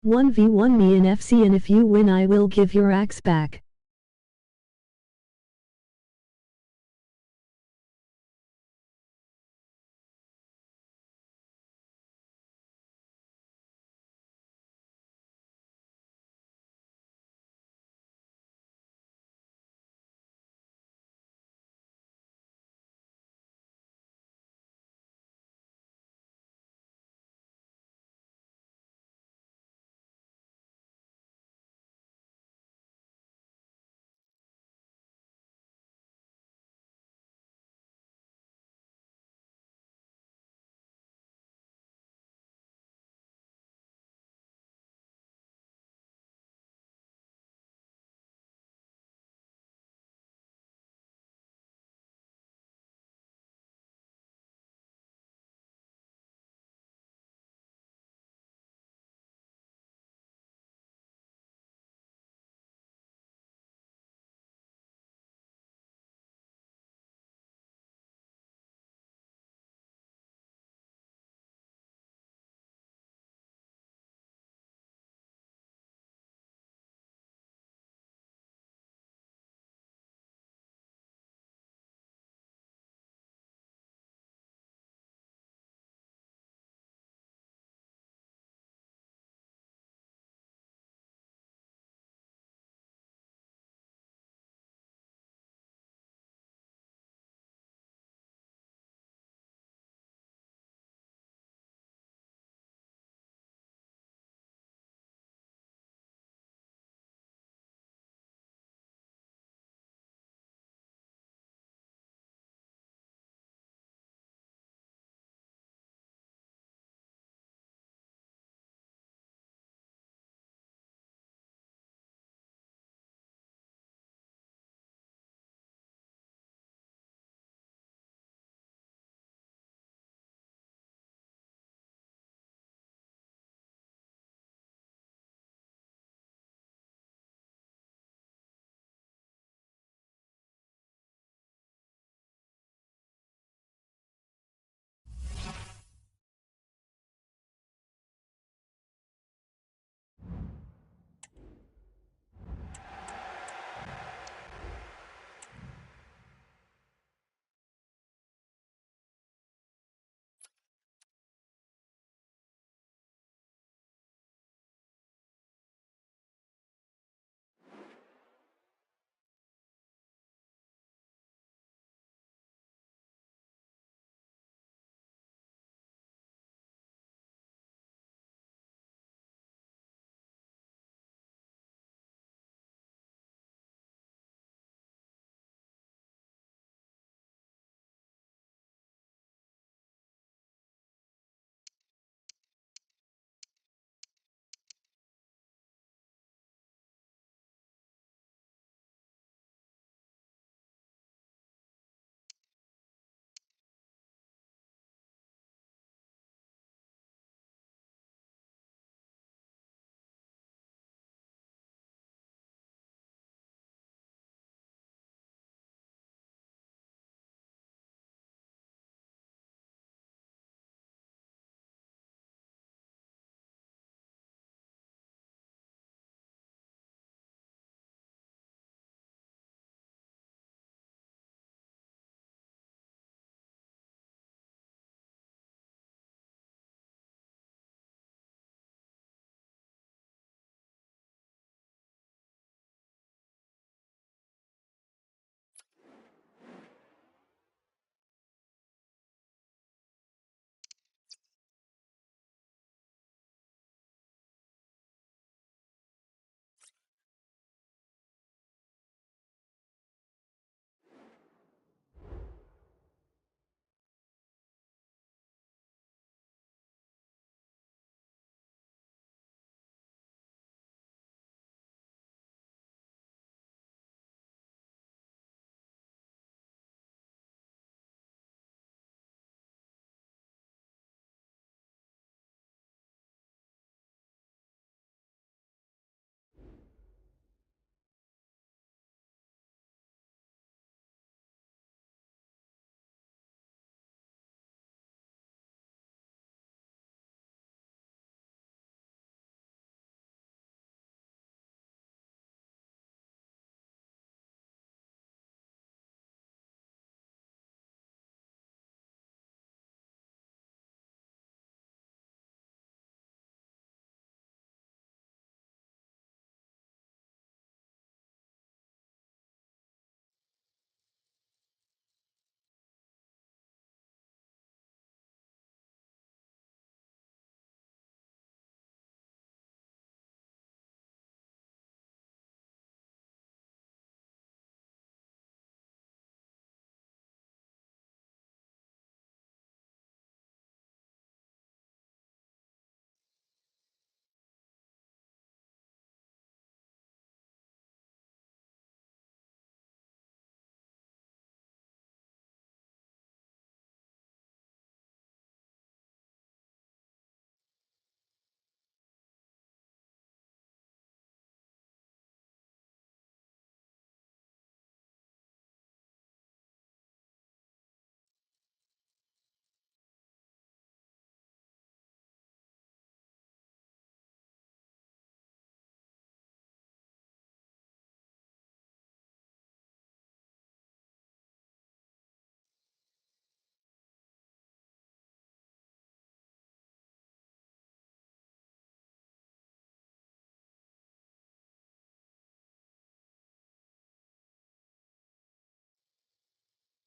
1v1 me in FC, and if you win I will give your axe back.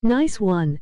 Nice one.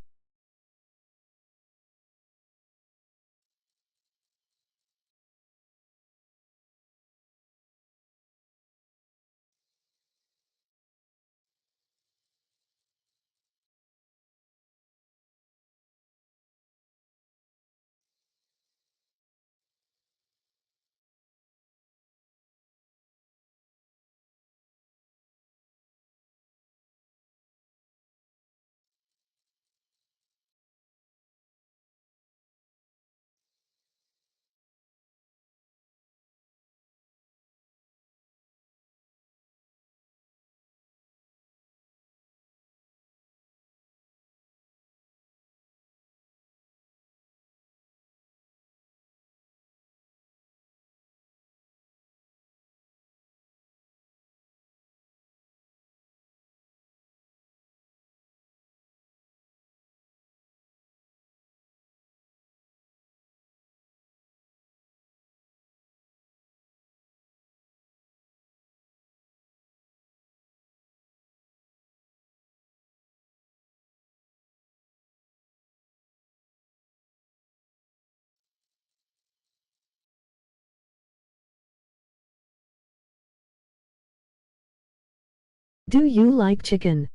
Do you like chicken?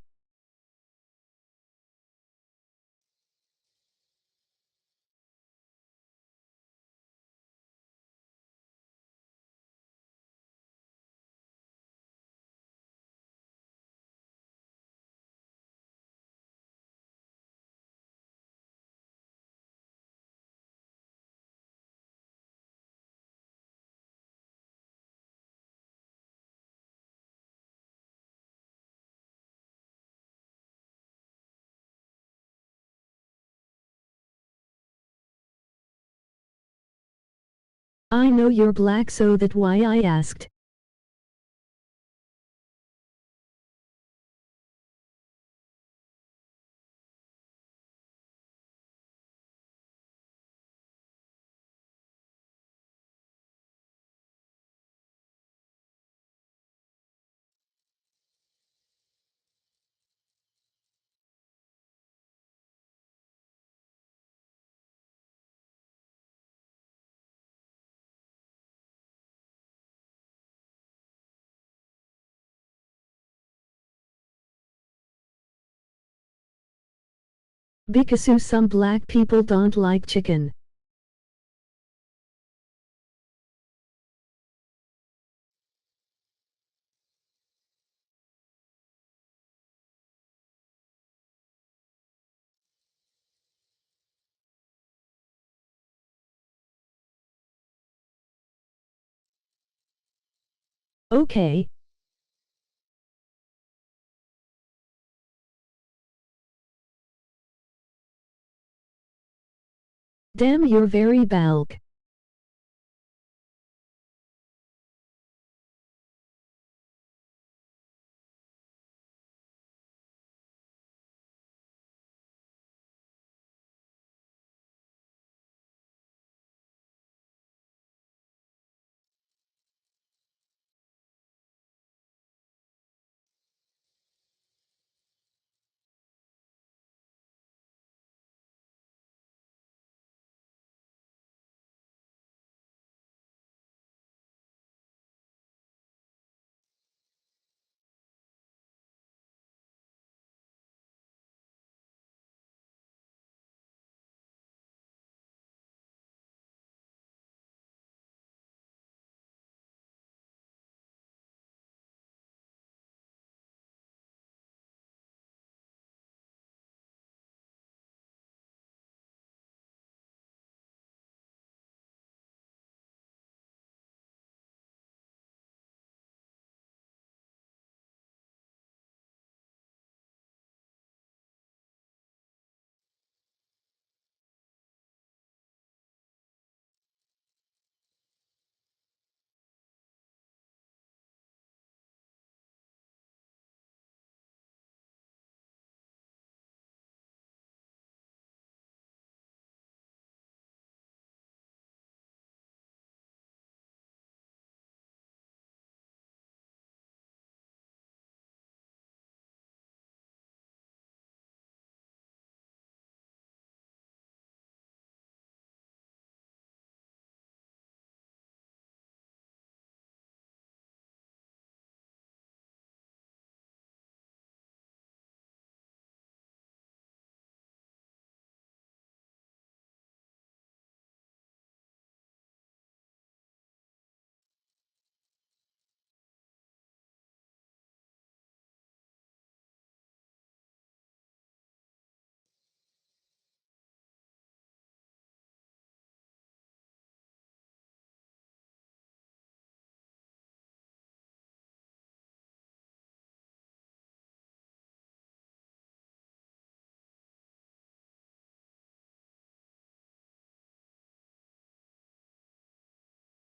I know you're black, so that's why I asked. Because some black people don't like chicken. Okay. Damn, you're very balk.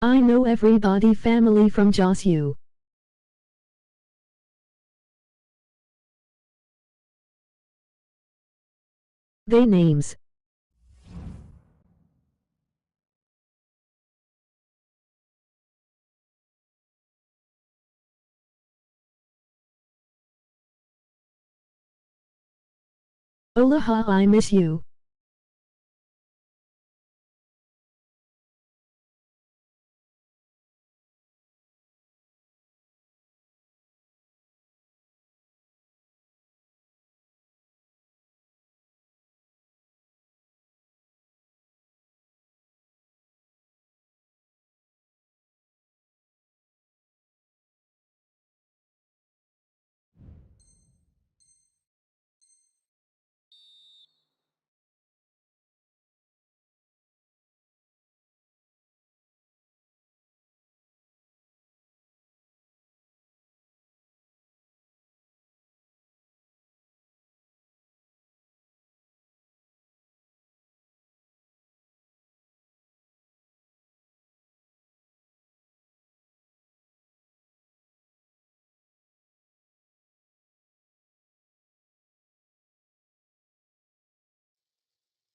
I know everybody family from Josu. They names. Aloha, I miss you.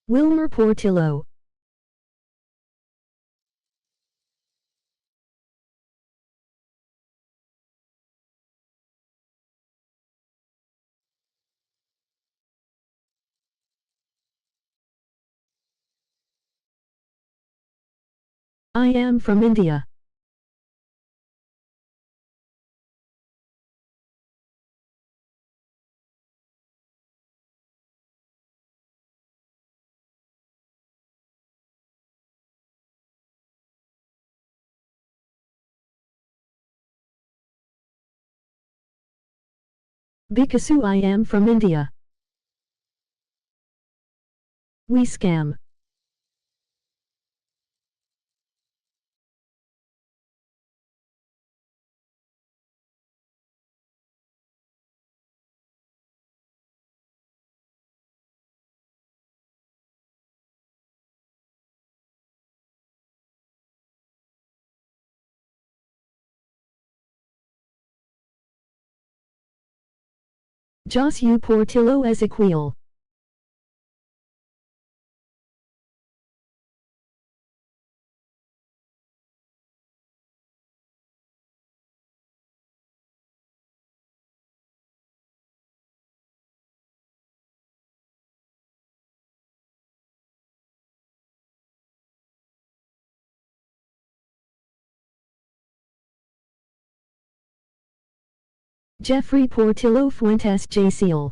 Wilmer Portillo. I am from India. Bikasu, I am from India. We scam. Josu Portillo Ezequiel. Jeffrey Portillo Fuentes JCL.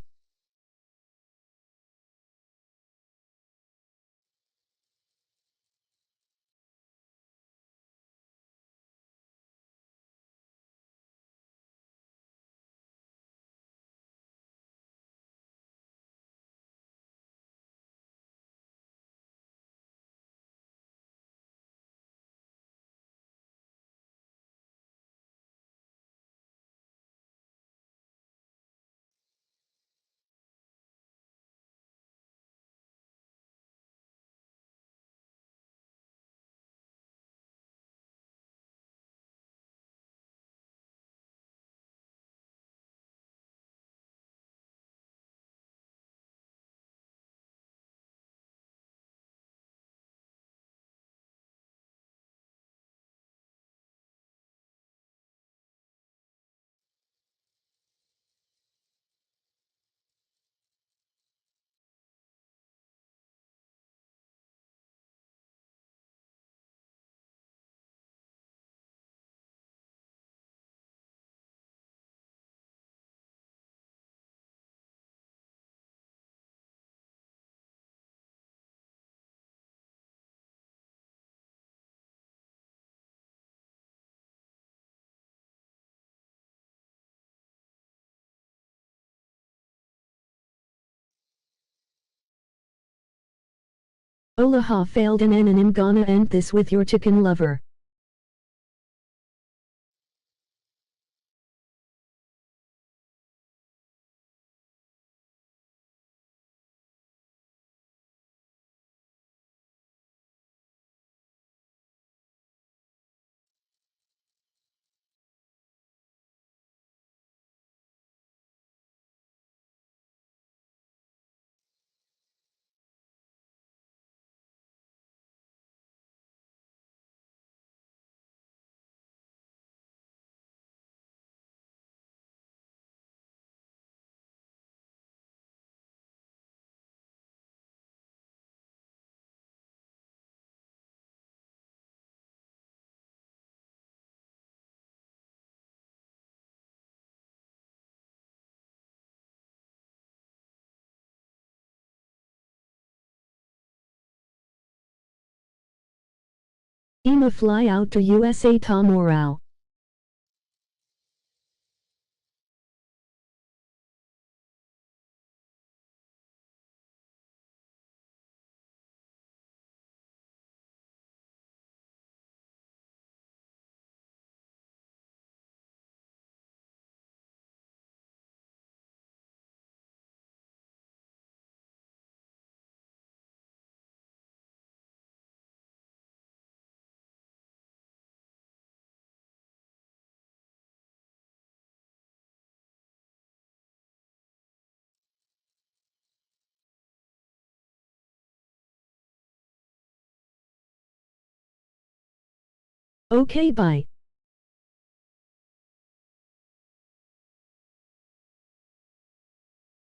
Aloha, failed and I'm gonna end this with your chicken lover. Ima fly out to USA Tom Morale. Okay, bye.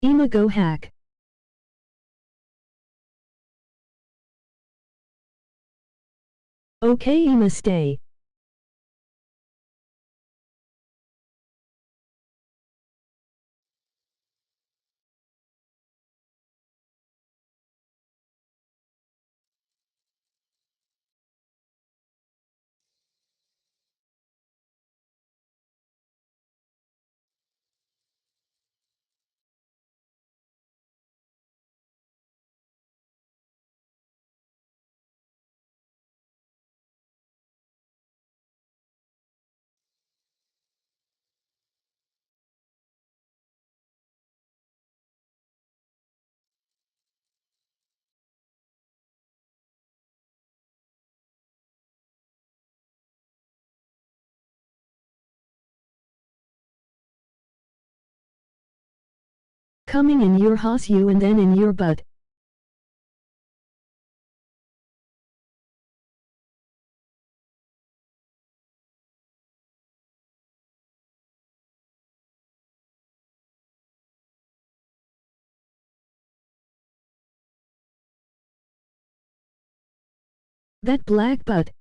Ima go hack. Okay, Ima stay. Coming in your house you and then in your butt. That black butt.